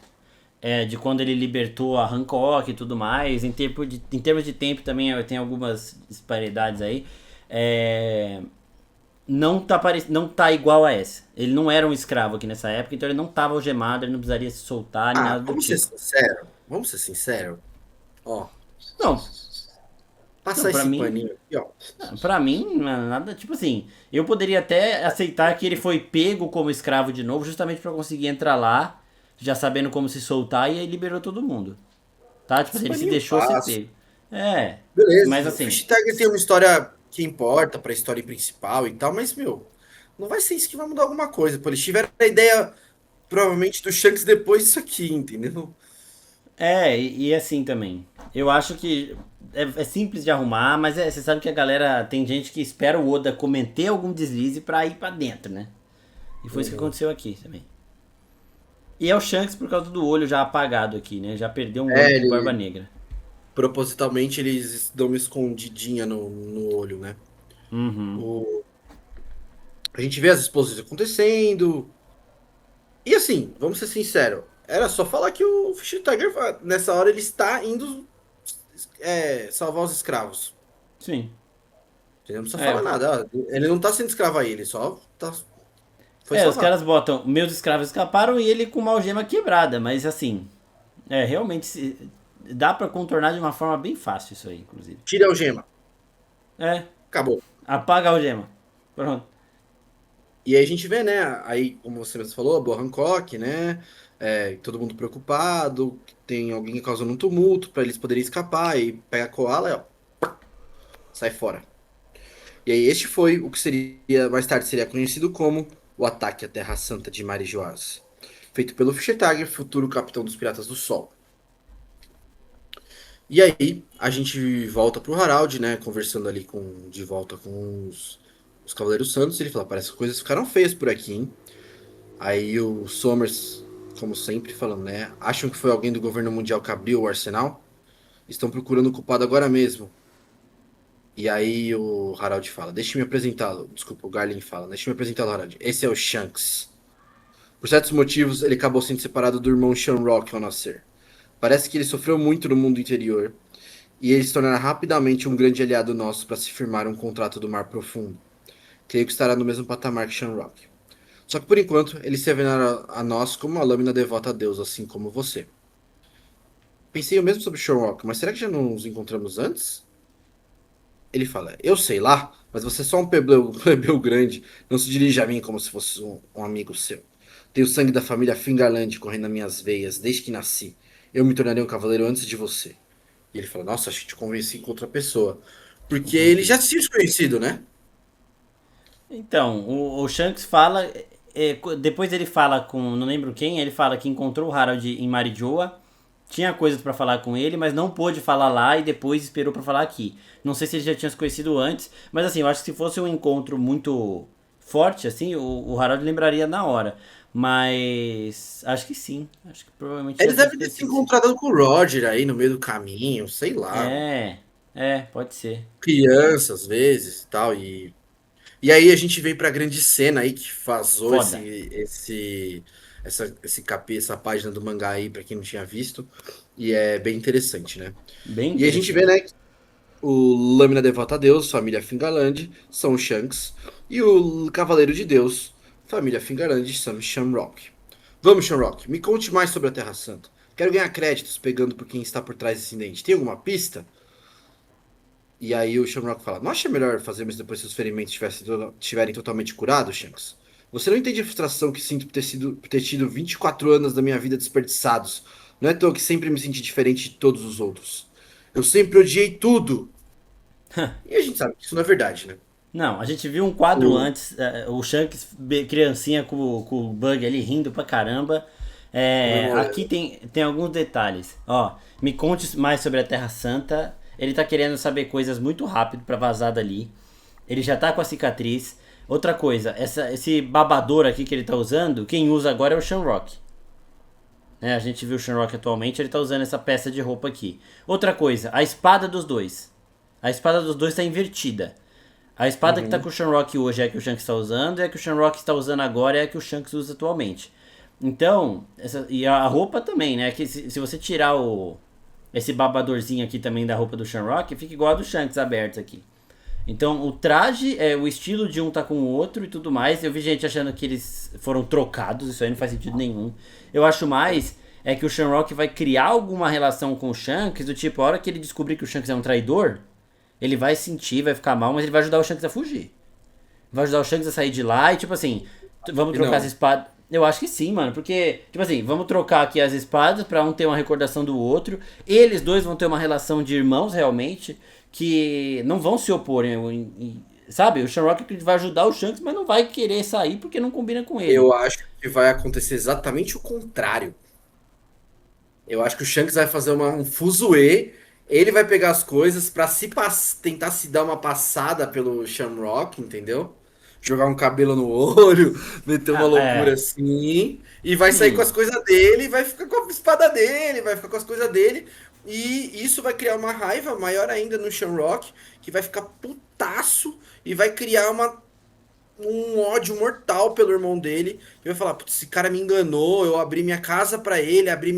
Speaker 1: é de quando ele libertou a Hancock e tudo mais, em termos de tempo também tem algumas disparidades aí. É, não tá igual a essa. Ele não era um escravo aqui nessa época, então ele não tava algemado, ele não precisaria se soltar nem
Speaker 2: Ah,
Speaker 1: nada do
Speaker 2: vamos ser
Speaker 1: tipo.
Speaker 2: sinceros. Vamos ser sinceros. Ó,
Speaker 1: Não, não,
Speaker 2: passar
Speaker 1: pra
Speaker 2: esse
Speaker 1: mim,
Speaker 2: paninho aqui, ó.
Speaker 1: pra mim, não é nada, tipo assim, eu poderia até aceitar que ele foi pego como escravo de novo, justamente pra conseguir entrar lá, já sabendo como se soltar, e aí liberou todo mundo. Tá? Tipo
Speaker 2: Esse
Speaker 1: assim, ele se
Speaker 2: paninho
Speaker 1: deixou ser
Speaker 2: passa.
Speaker 1: pego. É, mas
Speaker 2: Beleza, o
Speaker 1: assim,
Speaker 2: Fish Tiger tem uma história que importa pra história principal e tal, mas, meu, não vai ser isso que vai mudar alguma coisa. Pô, eles tiveram a ideia, provavelmente, do Shanks depois disso aqui, entendeu?
Speaker 1: e assim também. Eu acho que é simples de arrumar, mas você sabe que a galera, tem gente que espera o Oda cometer algum deslize pra ir pra dentro, né? E foi isso que
Speaker 2: Uhum.
Speaker 1: aconteceu aqui também. E é o Shanks por causa do olho já apagado aqui, né? Já perdeu um olho
Speaker 2: É,
Speaker 1: pro Barba
Speaker 2: ele,
Speaker 1: Negra.
Speaker 2: propositalmente, eles dão uma escondidinha no olho, né?
Speaker 1: Uhum.
Speaker 2: O, a gente vê as explosões acontecendo. E assim, vamos ser sinceros, era só falar que o Fish Tiger, nessa hora, ele está indo salvar os escravos.
Speaker 1: Sim.
Speaker 2: Entendeu? Não precisa
Speaker 1: É,
Speaker 2: falar nada. Ele não tá sendo escravo aí, ele só foi
Speaker 1: os caras
Speaker 2: salvar.
Speaker 1: botam meus escravos escaparam e ele com uma algema quebrada, mas assim, realmente dá pra contornar de uma forma bem fácil isso aí, inclusive.
Speaker 2: Tira a algema.
Speaker 1: É,
Speaker 2: Acabou.
Speaker 1: apaga a algema. Pronto.
Speaker 2: E aí a gente vê, né? Aí, como você mesmo falou, a boa Hancock, né? Todo mundo preocupado, tem alguém causando um tumulto para eles poderem escapar, e pega a Koala e ó, sai fora. E aí este foi o que seria, mais tarde seria conhecido como o ataque à Terra Santa de Marijoas, feito pelo Fischer-Tiger, futuro capitão dos Piratas do Sol. E aí a gente volta pro Harald, né? Conversando ali de volta com os Cavaleiros Santos, e ele fala, parece que coisas ficaram feias por aqui, hein? Aí o Somers, como sempre, falando, né? Acham que foi alguém do governo mundial que abriu o arsenal? Estão procurando o culpado agora mesmo. E aí o Harald fala, deixe-me apresentá-lo. Desculpa, o Garlin fala, deixe-me apresentá-lo, Harald. Esse é o Shanks. Por certos motivos, ele acabou sendo separado do irmão Shamrock ao nascer. Parece que ele sofreu muito no mundo interior, e ele se tornará rapidamente um grande aliado nosso para se firmar um contrato do Mar Profundo. Creio que estará no mesmo patamar que Shamrock. Só que por enquanto, ele se avenará a nós como uma lâmina devota a Deus, assim como você. Pensei o mesmo sobre Shamrock, mas será que já não nos encontramos antes? Ele fala, eu sei lá, mas você é só um plebeu, plebeu grande. Não se dirige a mim como se fosse um amigo seu. Tenho o sangue da família Fingarland correndo nas minhas veias desde que nasci. Eu me tornarei um cavaleiro antes de você. E ele fala, nossa, acho que te convenci com outra pessoa. Porque ele
Speaker 1: Entendi.
Speaker 2: já tinha desconhecido, né?
Speaker 1: Então, o Shanks fala. Depois ele fala com. Não lembro quem, ele fala que encontrou o Harold em Marijoa. Tinha coisas pra falar com ele, mas não pôde falar lá e depois esperou pra falar aqui. Não sei se ele já tinha se conhecido antes, mas assim, eu acho que se fosse um encontro muito forte, assim, o Harold lembraria na hora. Mas acho que sim. Acho que provavelmente já
Speaker 2: Eles
Speaker 1: deve
Speaker 2: devem ter
Speaker 1: ter
Speaker 2: se
Speaker 1: sido sim.
Speaker 2: encontrado com o Roger aí no meio do caminho, sei lá.
Speaker 1: É, pode ser.
Speaker 2: Criança, às vezes e tal. E aí a gente vem pra grande cena aí que vazou
Speaker 1: Foda.
Speaker 2: essa página do mangá aí, pra quem não tinha visto. E é bem interessante, né?
Speaker 1: Bem
Speaker 2: E a gente vê,
Speaker 1: interessante.
Speaker 2: né, que o Lâmina Devota a Deus, família Fingarland, são os Shanks. E o Cavaleiro de Deus, família Fingarland, são Shamrock. Vamos, Shamrock, me conte mais sobre a Terra Santa. Quero ganhar créditos pegando por quem está por trás desse incidente. Tem alguma pista? E aí o Shamrock fala, não acha melhor fazermos depois que os ferimentos estiverem totalmente curados, Shanks? Você não entende a frustração que sinto por ter tido 24 anos da minha vida desperdiçados. Não é à toa que sempre me senti diferente de todos os outros. Eu sempre odiei tudo. E a gente sabe que isso não é verdade, né?
Speaker 1: Não, a gente viu um quadro
Speaker 2: O,
Speaker 1: antes, o Shanks, criancinha com o Bug ali rindo pra caramba. Aqui
Speaker 2: comemorando.
Speaker 1: tem alguns detalhes. Ó, me conte mais sobre a Terra Santa. Ele tá querendo saber coisas muito rápido pra vazar dali. Ele já tá com a cicatriz. Outra coisa, esse babador aqui que ele tá usando, quem usa agora é o Shamrock. Né? A gente viu o Shamrock atualmente, ele tá usando essa peça de roupa aqui. Outra coisa, a espada dos dois. A espada dos dois tá invertida. A espada que tá com
Speaker 2: Uhum.
Speaker 1: o Shamrock hoje é a que o Shanks está usando, e a que o Shamrock está usando agora é a que o Shanks usa atualmente. Então, e a roupa também, né? Que se você tirar esse babadorzinho aqui também da roupa do Shamrock, fica igual a do Shanks aberto aqui. Então, o traje, o estilo de um tá com o outro e tudo mais. Eu vi gente achando que eles foram trocados, isso aí não faz sentido nenhum. Eu acho mais que o Shamrock vai criar alguma relação com o Shanks, do tipo, a hora que ele descobrir que o Shanks é um traidor, ele vai sentir, vai ficar mal, mas ele vai ajudar o Shanks a fugir. Vai ajudar o Shanks a sair de lá e, tipo assim, vamos
Speaker 2: E
Speaker 1: trocar as
Speaker 2: não.
Speaker 1: espadas. Eu acho que sim, mano, porque, tipo assim, vamos trocar aqui as espadas pra um ter uma recordação do outro. Eles dois vão ter uma relação de irmãos, realmente, que não vão se opor, sabe? O Shamrock vai ajudar o Shanks, mas não vai querer sair porque não combina com ele.
Speaker 2: Eu acho que vai acontecer exatamente o contrário. Eu acho que o Shanks vai fazer um fuzuê. Ele vai pegar as coisas pra tentar se dar uma passada pelo Shamrock, entendeu? Jogar um cabelo no olho, meter uma
Speaker 1: Ah,
Speaker 2: loucura assim. E vai sair com as coisas dele, vai ficar com a espada dele, vai ficar com as coisas dele. E isso vai criar uma raiva maior ainda no Shamrock, que vai ficar putaço e vai criar um ódio mortal pelo irmão dele. E vai falar: putz, esse cara me enganou, eu abri minha casa pra ele, abri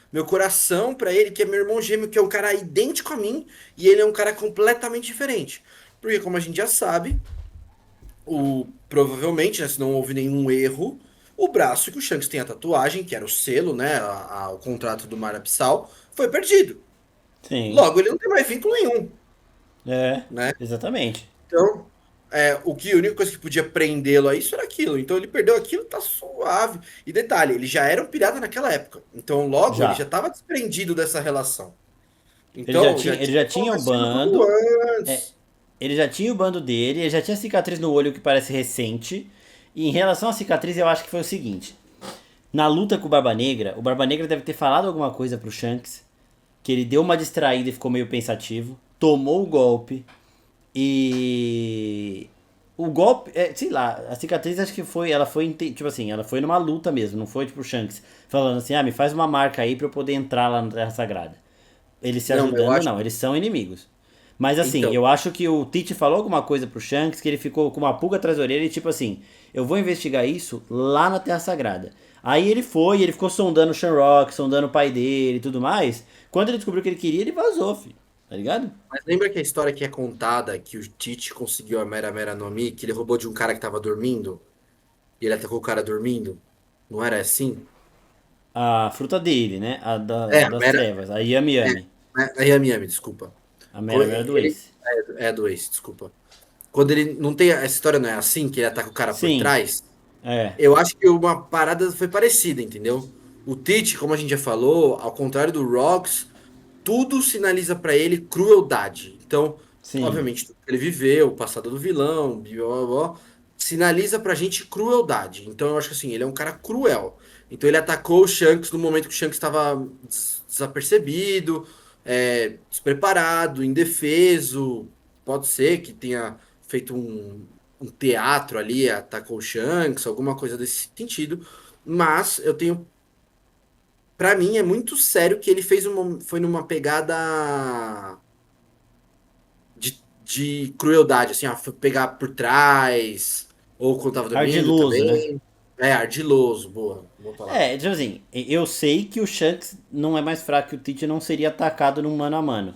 Speaker 2: meu coração pra ele, que é meu irmão gêmeo, que é um cara idêntico a mim, e ele é um cara completamente diferente. Porque, como a gente já sabe, provavelmente, né, se não houve nenhum erro, o braço que o Shanks tem a tatuagem, que era o selo, né, o contrato do Mar Abissal, foi perdido.
Speaker 1: Sim.
Speaker 2: Logo, ele não tem mais vínculo nenhum,
Speaker 1: É,
Speaker 2: né?
Speaker 1: exatamente.
Speaker 2: Então, a única coisa que podia prendê-lo a isso era aquilo. Então ele perdeu aquilo, tá suave. E detalhe, ele já era um pirata naquela época. Então logo ele já
Speaker 1: Já.
Speaker 2: estava desprendido dessa relação.
Speaker 1: Ele já
Speaker 2: Então já
Speaker 1: tinha, ele
Speaker 2: tinha
Speaker 1: já tinha o
Speaker 2: acontecido tudo
Speaker 1: bando. É,
Speaker 2: antes.
Speaker 1: ele já tinha o bando dele, ele já tinha cicatriz no olho que parece recente. E em relação à cicatriz, eu acho que foi o seguinte: na luta com o Barba Negra deve ter falado alguma coisa pro Shanks, que ele deu uma distraída e ficou meio pensativo, tomou o golpe e o golpe, sei lá, a cicatriz acho que foi, ela foi, tipo assim, ela foi numa luta mesmo, não foi tipo o Shanks falando assim, me faz uma marca aí pra eu poder entrar lá na Terra Sagrada. Eles se
Speaker 2: Não, eu
Speaker 1: ajudando,
Speaker 2: acho.
Speaker 1: não, eles são inimigos. Mas assim,
Speaker 2: Então,
Speaker 1: eu acho que o Tite falou alguma coisa pro Shanks que ele ficou com uma pulga atrás da orelha e tipo assim, eu vou investigar isso lá na Terra Sagrada. Aí ele foi, ele ficou sondando o Shamrock, sondando o pai dele e tudo mais. Quando ele descobriu o que ele queria, ele vazou, filho. Tá ligado?
Speaker 2: mas lembra que a história que é contada que o Tite conseguiu a Mera Mera no Mi, que ele roubou de um cara que tava dormindo e ele atacou o cara dormindo? Não era assim?
Speaker 1: A fruta dele, né? A
Speaker 2: A
Speaker 1: das
Speaker 2: Mera.
Speaker 1: trevas, a Yami Yami.
Speaker 2: A Yami Yami, desculpa.
Speaker 1: A Mera Mera do
Speaker 2: Ele.
Speaker 1: Ace.
Speaker 2: É do Ace, desculpa. Quando ele não tem. Essa história não é assim, que ele ataca o cara por
Speaker 1: Sim,
Speaker 2: trás.
Speaker 1: é.
Speaker 2: Eu acho que uma parada foi parecida, entendeu? O Tite, como a gente já falou, ao contrário do Rocks, tudo sinaliza pra ele crueldade. Então,
Speaker 1: Sim,
Speaker 2: obviamente, tudo que ele viveu, o passado do vilão, blá, blá, blá, sinaliza pra gente crueldade. Então, eu acho que assim, ele é um cara cruel. Então, ele atacou o Shanks no momento que o Shanks estava desapercebido, despreparado, indefeso. Pode ser que tenha feito um teatro ali, atacou o Shanks, alguma coisa desse sentido. Mas eu tenho Pra mim é muito sério que ele foi numa pegada de crueldade, assim, foi pegar por trás, ou quando tava dormindo
Speaker 1: ardiloso, né?
Speaker 2: também. É, ardiloso, boa palavra.
Speaker 1: É, tipo assim, eu sei que o Shanks não é mais fraco que o Tite não seria atacado num mano a mano.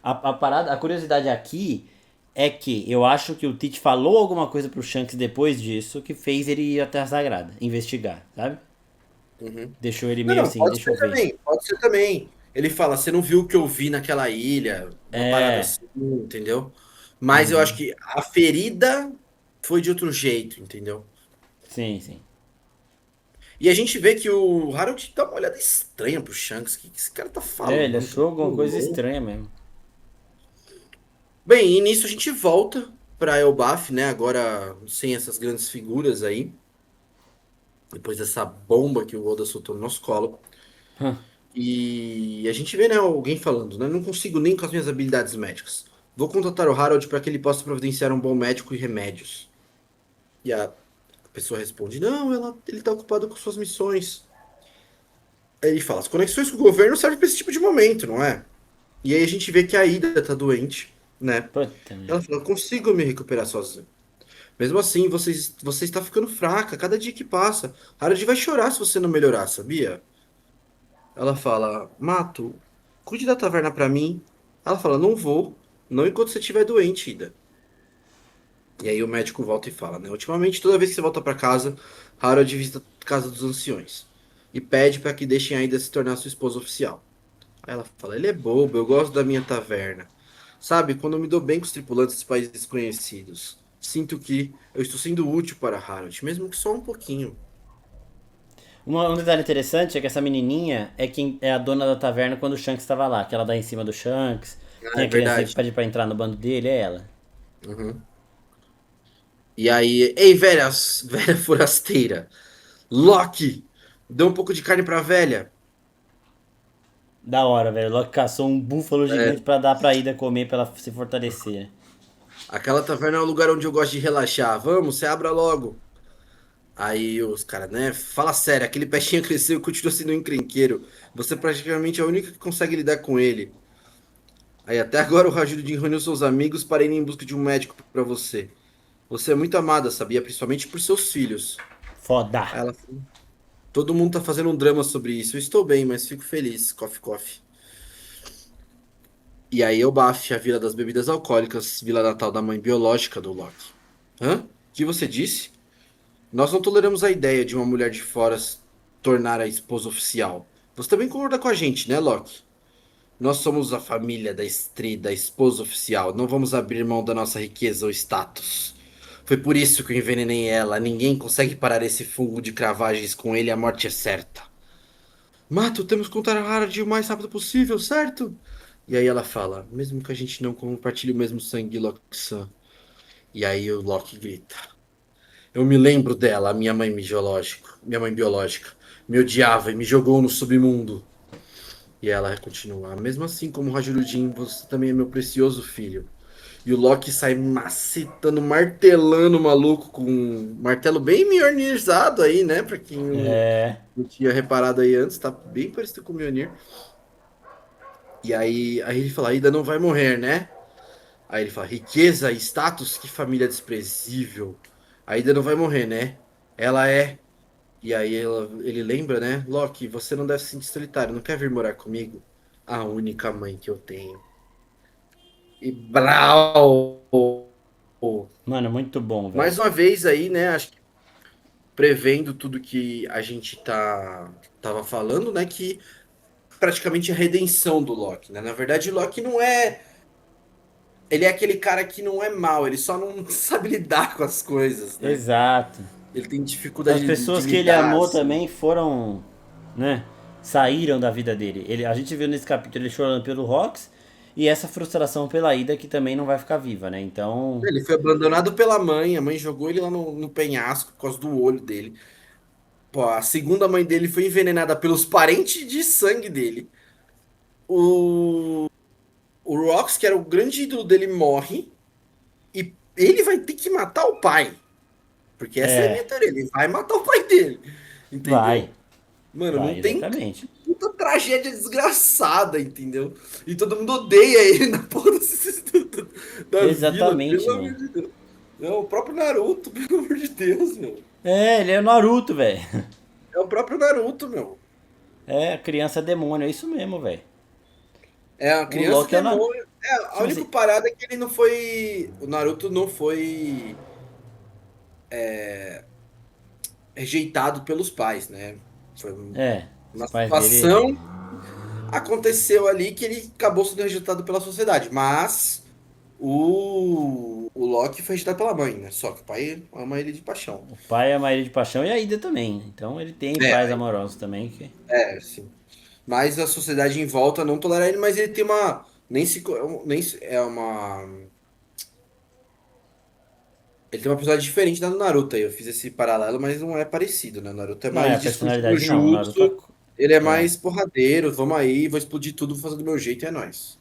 Speaker 1: A parada, a curiosidade aqui é que eu acho que o Tite falou alguma coisa pro Shanks depois disso que fez ele ir até a Sagrada, investigar, sabe?
Speaker 2: Uhum.
Speaker 1: Deixou ele
Speaker 2: Não,
Speaker 1: meio
Speaker 2: não,
Speaker 1: assim,
Speaker 2: pode
Speaker 1: deixa eu
Speaker 2: ser
Speaker 1: ver.
Speaker 2: também, pode ser também. Ele fala, você não viu o que eu vi naquela ilha, uma parada
Speaker 1: É,
Speaker 2: assim, entendeu? Mas eu acho que a ferida foi de outro jeito, entendeu?
Speaker 1: sim, sim.
Speaker 2: E a gente vê que o Harold dá uma olhada estranha pro Shanks. O que esse cara tá
Speaker 1: É, ele
Speaker 2: falando? Tá
Speaker 1: achou alguma coisa
Speaker 2: louco.
Speaker 1: estranha mesmo.
Speaker 2: Bem, e nisso a gente volta pra Elbaf, né? Agora sem essas grandes figuras aí. Depois dessa bomba que o Oda soltou no nosso colo. E a gente vê, né, alguém falando, né? Não consigo nem com as minhas habilidades médicas. Vou contatar o Harold para que ele possa providenciar um bom médico e remédios. E a pessoa responde: Não, ele tá ocupado com suas missões. Aí ele fala: As conexões com o governo servem para esse tipo de momento, não é? E aí a gente vê que a Ida tá doente, né?
Speaker 1: Puta
Speaker 2: Ela
Speaker 1: merda.
Speaker 2: fala: Consigo me recuperar sozinha. Mesmo assim, você está ficando fraca. Cada dia que passa, Harold vai chorar se você não melhorar, sabia? Ela fala: Mato, cuide da taverna pra mim. Ela fala: Não vou, não enquanto você estiver doente, Ida. E aí o médico volta e fala, né? Ultimamente, toda vez que você volta pra casa, Harold visita a casa dos anciões e pede pra que deixem a Ida se tornar sua esposa oficial. Aí ela fala: Ele é bobo, eu gosto da minha taverna. Sabe, quando eu me dou bem com os tripulantes dos países desconhecidos, sinto que eu estou sendo útil para Harold, mesmo que só um pouquinho.
Speaker 1: Um detalhe interessante é que essa menininha é quem é a dona da taverna quando o Shanks estava lá, que ela dá em cima do Shanks,
Speaker 2: Ah,
Speaker 1: tem
Speaker 2: é
Speaker 1: a criança que
Speaker 2: verdade.
Speaker 1: pede pra entrar no bando dele, é ela.
Speaker 2: Uhum. E aí, ei, velha, velha forasteira, Loki, dê um pouco de carne pra velha.
Speaker 1: Da hora, velho. Loki caçou um búfalo gigante
Speaker 2: É,
Speaker 1: pra dar pra Ida comer pra ela se fortalecer.
Speaker 2: aquela taverna é o lugar onde eu gosto de relaxar. Vamos, você abra logo. Aí os caras, né? Fala sério, aquele peixinho cresceu e continua sendo um encrenqueiro. Você praticamente é a única que consegue lidar com ele. Aí até agora o Rajudin reuniu seus amigos para ir em busca de um médico para você. Você é muito amada, sabia? Principalmente por seus filhos.
Speaker 1: Foda.
Speaker 2: Aí ela falou, todo mundo tá fazendo um drama sobre isso. Eu estou bem, mas fico feliz. Coffee, coffee. E aí eu bafo a Vila das Bebidas Alcoólicas, Vila Natal da mãe biológica do Loki. Hã? O que você disse? Nós não toleramos a ideia de uma mulher de fora se tornar a esposa oficial. Você também concorda com a gente, né, Loki? Nós somos a família da esposa oficial. Não vamos abrir mão da nossa riqueza ou status. Foi por isso que eu envenenei ela. Ninguém consegue parar esse fungo de cravagens com ele, a morte é certa. Mato, temos que contar a Harald o mais rápido possível, certo? E aí ela fala, mesmo que a gente não compartilhe o mesmo sangue, Loki-san. E aí o Loki grita. Eu me lembro dela, a minha mãe biológica. Me odiava e me jogou no submundo. E ela continua, mesmo assim como Rajurudin, você também é meu precioso filho. E o Loki sai macetando, martelando o maluco com um martelo bem mjolnirzado aí, né? Pra quem
Speaker 1: É.
Speaker 2: não tinha reparado aí antes, tá bem parecido com o Mjolnir. E aí ele fala, ainda não vai morrer, né? Aí ele fala, riqueza e status, que família desprezível. Ainda não vai morrer, né? Ela é. E aí ele lembra, né? Loki, você não deve se sentir solitário, não quer vir morar comigo? A única mãe que eu tenho. E brau!
Speaker 1: Mano, muito bom, velho.
Speaker 2: Mais uma vez aí, né? Acho que prevendo tudo que a gente tava falando, né? Que praticamente a redenção do Loki, né? Na verdade, o Loki não é. Ele é aquele cara que não é mal, ele só não sabe lidar com as coisas, né?
Speaker 1: Exato.
Speaker 2: Ele tem
Speaker 1: As
Speaker 2: dificuldade de
Speaker 1: pessoas que ele
Speaker 2: lidar,
Speaker 1: amou
Speaker 2: assim.
Speaker 1: também foram, né? Saíram da vida dele. A gente viu nesse capítulo ele chorando pelo Rox e essa frustração pela Ida que também não vai ficar viva, né? Então,
Speaker 2: Ele foi abandonado pela mãe, a mãe jogou ele lá no penhasco por causa do olho dele. Pô, a segunda mãe dele foi envenenada pelos parentes de sangue dele. O, o Rox, que era o grande ídolo dele, morre. E ele vai ter que matar o pai. Porque essa é a minha
Speaker 1: é,
Speaker 2: teoria. Ele vai matar o pai dele.
Speaker 1: vai,
Speaker 2: Entendeu? Mano, não
Speaker 1: vai,
Speaker 2: tem
Speaker 1: exatamente.
Speaker 2: puta tragédia desgraçada, entendeu? E todo mundo odeia ele na porra da vila,
Speaker 1: Exatamente,
Speaker 2: pelo amor
Speaker 1: mano.
Speaker 2: de Deus. Não, o próprio Naruto, pelo amor de Deus, meu.
Speaker 1: É, ele é o Naruto, velho.
Speaker 2: É o próprio Naruto, meu.
Speaker 1: É, a criança demônio, é isso mesmo, velho.
Speaker 2: É a
Speaker 1: O
Speaker 2: criança
Speaker 1: Loki é o Naruto.
Speaker 2: demônio. É, a
Speaker 1: Tipo
Speaker 2: única
Speaker 1: assim,
Speaker 2: parada é que ele não foi. O Naruto não foi rejeitado pelos pais, né? Foi
Speaker 1: os
Speaker 2: uma
Speaker 1: pais dele.
Speaker 2: situação aconteceu ali que ele acabou sendo rejeitado pela sociedade. Mas o Loki foi rejeitado pela mãe, né? Só que o pai ama ele de paixão.
Speaker 1: O pai ama ele de paixão e a Ida também. Então ele tem pais
Speaker 2: É,
Speaker 1: amorosos também. Que...
Speaker 2: sim. Mas a sociedade em volta não tolera ele, mas ele tem uma. É uma. Ele tem uma personalidade diferente da do Naruto aí. Eu fiz esse paralelo, mas não é parecido, né? O Naruto é
Speaker 1: Não é
Speaker 2: mais
Speaker 1: a
Speaker 2: discursivo
Speaker 1: personalidade, não. O Naruto.
Speaker 2: jutsu, ele é
Speaker 1: É,
Speaker 2: mais porradeiro. Vamos aí, vou explodir tudo, vou fazer do meu jeito, é nóis.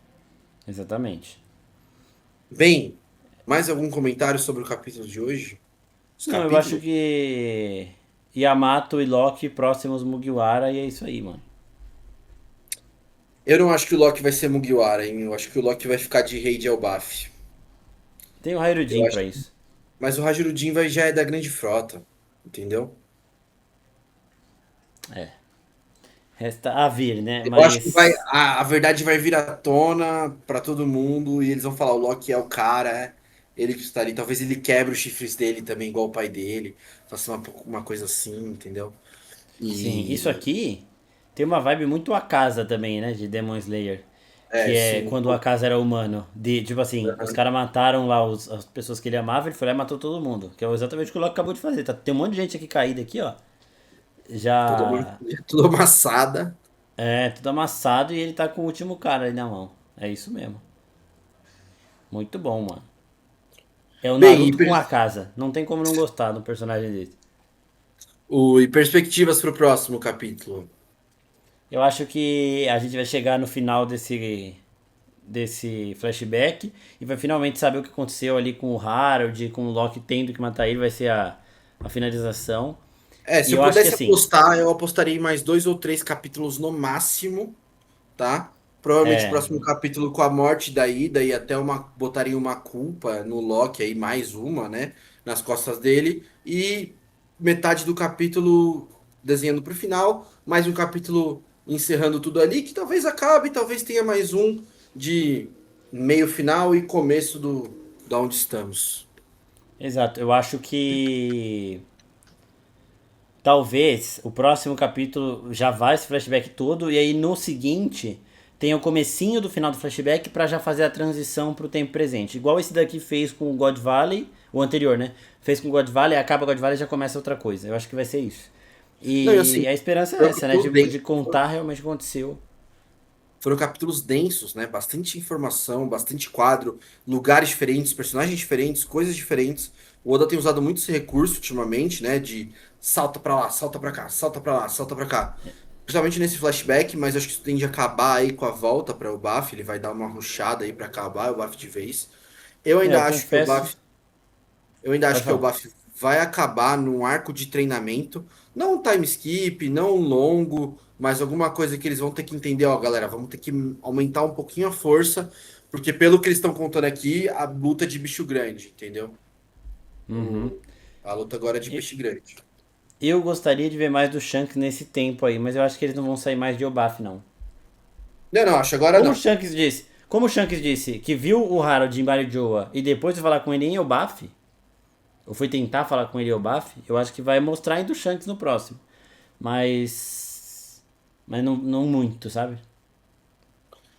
Speaker 1: exatamente.
Speaker 2: Bem, mais algum comentário sobre o capítulo de hoje? Os
Speaker 1: Não, eu acho
Speaker 2: capítulos?
Speaker 1: que Yamato e Loki próximos Mugiwara e é isso aí, mano.
Speaker 2: Eu não acho que o Loki vai ser Mugiwara, hein? Eu acho que o Loki vai ficar de rei de Elbaf.
Speaker 1: Tem o
Speaker 2: Eu
Speaker 1: Hairudin
Speaker 2: acho.
Speaker 1: pra isso.
Speaker 2: Mas o Hajirudin já é da grande frota, entendeu?
Speaker 1: Resta a ver, né?
Speaker 2: Eu acho que
Speaker 1: Mas.
Speaker 2: a verdade vai vir à tona pra todo mundo e eles vão falar: o Loki é o cara, ele que está ali. Talvez ele quebre os chifres dele também, igual o pai dele, faça uma coisa assim, entendeu?
Speaker 1: Sim, isso
Speaker 2: E.
Speaker 1: aqui tem uma vibe muito Akasa também, né? De Demon Slayer. Que
Speaker 2: É,
Speaker 1: é
Speaker 2: sim.
Speaker 1: quando o Akasa era humano. De, tipo assim, os caras mataram lá as pessoas que ele amava, ele foi lá e matou todo mundo. Que é exatamente o que o Loki acabou de fazer. Tá, tem um monte de gente aqui caída aqui, ó.
Speaker 2: Tudo,
Speaker 1: Já.
Speaker 2: tudo amassada.
Speaker 1: É, tudo amassado e ele tá com o último cara ali na mão. É isso mesmo. Muito bom, mano. É o
Speaker 2: Bem,
Speaker 1: Naruto com a casa. Não tem como não gostar do personagem dele.
Speaker 2: e perspectivas para o próximo capítulo.
Speaker 1: Eu acho que a gente vai chegar no final desse flashback e vai finalmente saber o que aconteceu ali com o Harold, com o Loki tendo que matar ele, vai ser a finalização.
Speaker 2: É,
Speaker 1: E
Speaker 2: se eu
Speaker 1: eu acho que
Speaker 2: pudesse
Speaker 1: assim,
Speaker 2: apostar, eu apostaria em mais 2 ou 3 capítulos no máximo, tá? Provavelmente o
Speaker 1: é,
Speaker 2: próximo capítulo com a morte da Ida e até botaria uma culpa no Loki aí, mais uma, né? Nas costas dele. E metade do capítulo desenhando pro final, mais um capítulo encerrando tudo ali, que talvez acabe, talvez tenha mais um de meio final e começo da onde estamos.
Speaker 1: exato, eu acho que talvez o próximo capítulo já vai esse flashback todo e aí no seguinte tem o comecinho do final do flashback pra já fazer a transição pro tempo presente. Igual esse daqui fez com o God Valley, o anterior, né? Fez com o God Valley, acaba o God Valley e já começa outra coisa. Eu acho que vai ser isso.
Speaker 2: Não, e
Speaker 1: E
Speaker 2: assim,
Speaker 1: a esperança é
Speaker 2: foram
Speaker 1: essa, né?
Speaker 2: capítulos
Speaker 1: De
Speaker 2: densos,
Speaker 1: contar realmente o que aconteceu.
Speaker 2: foram capítulos densos, né? Bastante informação, bastante quadro, lugares diferentes, personagens diferentes, coisas diferentes. O Oda tem usado muito esse recurso ultimamente, né? De salta pra lá, salta pra cá, salta pra lá, salta pra cá. Principalmente nesse flashback, mas acho que isso tende a acabar aí com a volta para o Baf. Ele vai dar uma rushada aí pra acabar o Baf de vez. Eu
Speaker 1: É, eu
Speaker 2: ainda acho que o
Speaker 1: confesso.
Speaker 2: Baf Eu ainda
Speaker 1: Pode
Speaker 2: acho que o
Speaker 1: falar.
Speaker 2: Baf vai acabar num arco de treinamento, não um time skip, não um longo, mas alguma coisa que eles vão ter que entender, ó, galera, vamos ter que aumentar um pouquinho a força, porque pelo que eles estão contando aqui, a luta é de bicho grande, entendeu? A luta agora é de
Speaker 1: E-
Speaker 2: peixe grande.
Speaker 1: Eu gostaria de ver mais do Shanks nesse tempo aí, mas eu acho que eles não vão sair mais de Obaf, não.
Speaker 2: Não, não, acho agora não.
Speaker 1: Como o Shanks disse que viu o Harold em Barijoa e depois de falar com ele em Obaf, ou foi tentar falar com ele em Obaf, eu acho que vai mostrar ainda o Shanks no próximo. Mas. Mas não muito, sabe?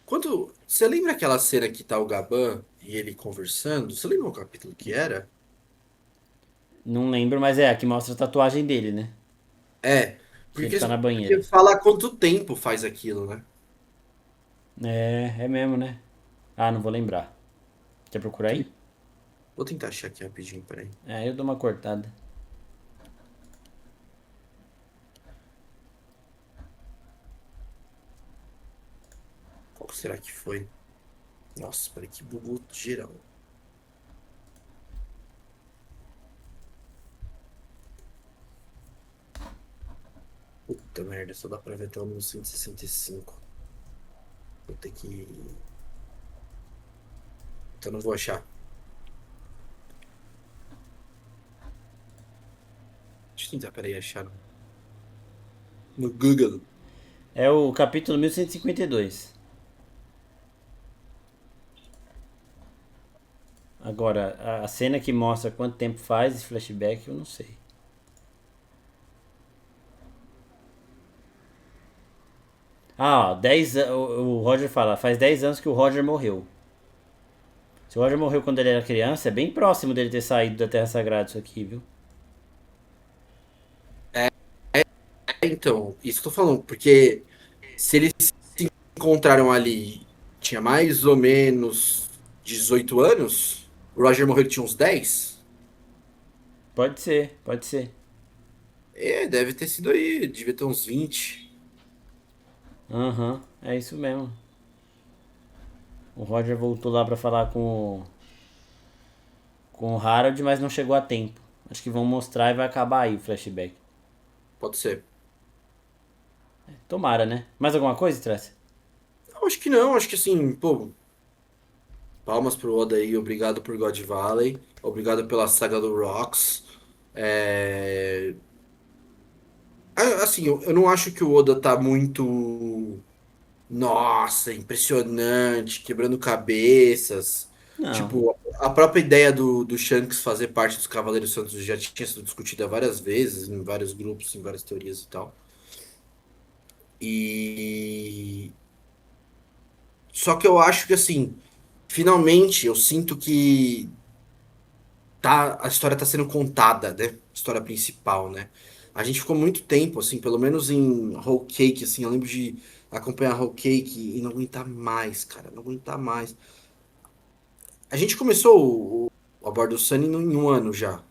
Speaker 2: Quando você lembra aquela cena que tá o Gaban e ele conversando? Você lembra o capítulo que era?
Speaker 1: Não lembro, mas é a que mostra a tatuagem dele, né?
Speaker 2: É,
Speaker 1: Que ele tá na
Speaker 2: porque
Speaker 1: banheira.
Speaker 2: fala há quanto tempo faz aquilo, né?
Speaker 1: É mesmo, né? Ah, não vou lembrar. Quer procurar aí?
Speaker 2: Vou tentar achar aqui rapidinho, peraí.
Speaker 1: É, eu dou uma cortada.
Speaker 2: Qual será que foi? Nossa, peraí, que bugou geral. Puta merda, só dá pra ver até o 1965. Vou ter que. Então não vou achar. Deixa eu tentar, peraí, achar no Google.
Speaker 1: É o capítulo 1152. Agora, a cena que mostra quanto tempo faz esse flashback, eu não sei. Ah, ó, o Roger fala, faz 10 anos que o Roger morreu. Se o Roger morreu quando ele era criança, é bem próximo dele ter saído da Terra Sagrada isso aqui, viu?
Speaker 2: Então, isso que eu tô falando, porque se eles se encontraram ali, tinha mais ou menos 18 anos, o Roger morreu, ele tinha uns 10.
Speaker 1: Pode ser, pode ser.
Speaker 2: É, deve ter sido aí, devia ter uns 20.
Speaker 1: Aham, é isso mesmo. O Roger voltou lá pra falar com o Harold, mas não chegou a tempo. Acho que vão mostrar e vai acabar aí o flashback.
Speaker 2: Pode ser.
Speaker 1: Tomara, né? Mais alguma coisa, Trace?
Speaker 2: Não, acho que não, acho que assim, pô, palmas pro Oda aí, obrigado por God Valley, obrigado pela saga do Rocks. É, assim, eu não acho que o Oda tá muito, nossa, impressionante, quebrando cabeças.
Speaker 1: Não.
Speaker 2: Tipo, a própria ideia do Shanks fazer parte dos Cavaleiros Santos já tinha sido discutida várias vezes, em vários grupos, em várias teorias e tal. E só que eu acho que assim, finalmente eu sinto que a história tá sendo contada, né? A história principal, né? A gente ficou muito tempo, assim, pelo menos em Whole Cake, assim, eu lembro de acompanhar Whole Cake e não aguentar mais, cara, não aguentar mais. A gente começou o A Bordo do Sunny em um ano já.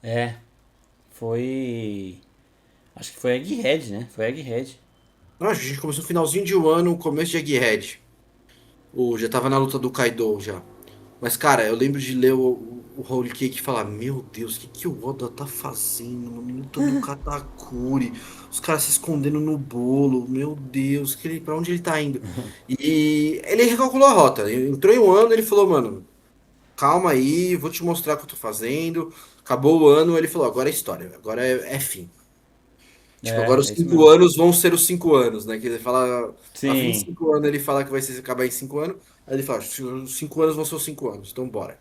Speaker 1: É, foi. Acho que foi Egghead, né? Foi Egghead.
Speaker 2: Não, a gente começou no finalzinho de um ano, começo de Egghead. Já tava na luta do Kaido já. Mas, cara, eu lembro de ler o Whole Cake e falar: Meu Deus, o que, que o Oda tá fazendo? Mano, lutando no Katakuri, os caras se escondendo no bolo. Meu Deus, pra onde ele tá indo? E ele recalculou a rota. Ele entrou em um ano, ele falou: Mano, calma aí, vou te mostrar o que eu tô fazendo. Acabou o ano, ele falou: Agora é história, agora é fim. Tipo, agora os
Speaker 1: É isso
Speaker 2: 5
Speaker 1: mesmo.
Speaker 2: anos vão ser os 5 anos, né? Que ele fala, a fim de
Speaker 1: Sim.
Speaker 2: 5 anos ele fala que vai acabar em 5 anos. Aí ele fala, os 5 anos vão ser os 5 anos, então bora.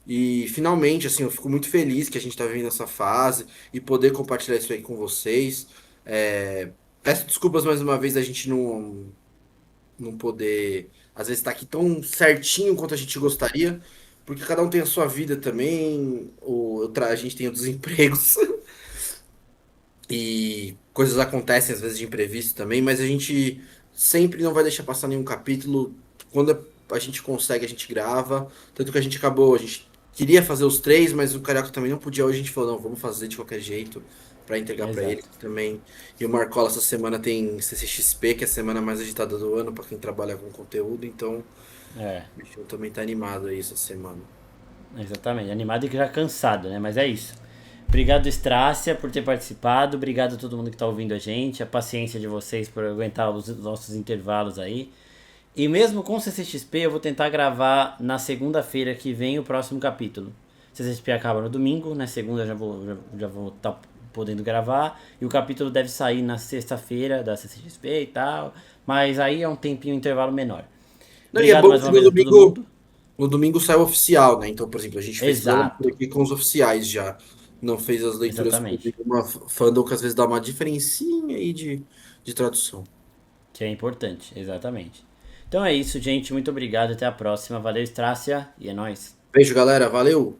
Speaker 2: E finalmente, assim, eu fico muito feliz que a gente tá vivendo essa fase e poder compartilhar isso aí com vocês. Peço desculpas mais uma vez a gente não. não poder, às vezes, estar aqui tão certinho quanto a gente gostaria, porque cada um tem a sua vida também, a gente tem os empregos e coisas acontecem às vezes de imprevisto também, mas a gente sempre não vai deixar passar nenhum capítulo. Quando a gente consegue, a gente grava. Tanto que a gente acabou, a gente queria fazer os três, mas o Carioca também não podia. Hoje a gente falou, não, vamos fazer de qualquer jeito para entregar para ele
Speaker 1: Exato.
Speaker 2: também. E o Marcola essa semana tem CCXP, que é a semana mais agitada do ano para quem trabalha com conteúdo, então
Speaker 1: É,
Speaker 2: o bicho também tá animado aí essa semana.
Speaker 1: exatamente. Animado e já cansado, né? Mas é isso. Obrigado, Estrácia, por ter participado. Obrigado a todo mundo que está ouvindo a gente. A paciência de vocês por aguentar os nossos intervalos aí. E mesmo com o CCXP, eu vou tentar gravar na segunda-feira que vem o próximo capítulo. O CCXP acaba no domingo, na segunda já vou estar podendo gravar. E o capítulo deve sair na sexta-feira da CCXP e tal. Mas aí é um tempinho, um intervalo menor.
Speaker 2: Não, e é
Speaker 1: Obrigado
Speaker 2: bom
Speaker 1: mais
Speaker 2: que
Speaker 1: uma vez a todo mundo.
Speaker 2: no domingo sai o oficial, né? Então, por exemplo, a gente fez toda a leitura
Speaker 1: Exato,
Speaker 2: aqui com os oficiais já. Não fez as leituras com
Speaker 1: exatamente.
Speaker 2: uma fandom que às vezes dá uma diferencinha aí de tradução.
Speaker 1: Que é importante, exatamente. Então é isso, gente. Muito obrigado. Até a próxima. Valeu, Estrácia. E é nóis.
Speaker 2: Beijo, galera. Valeu!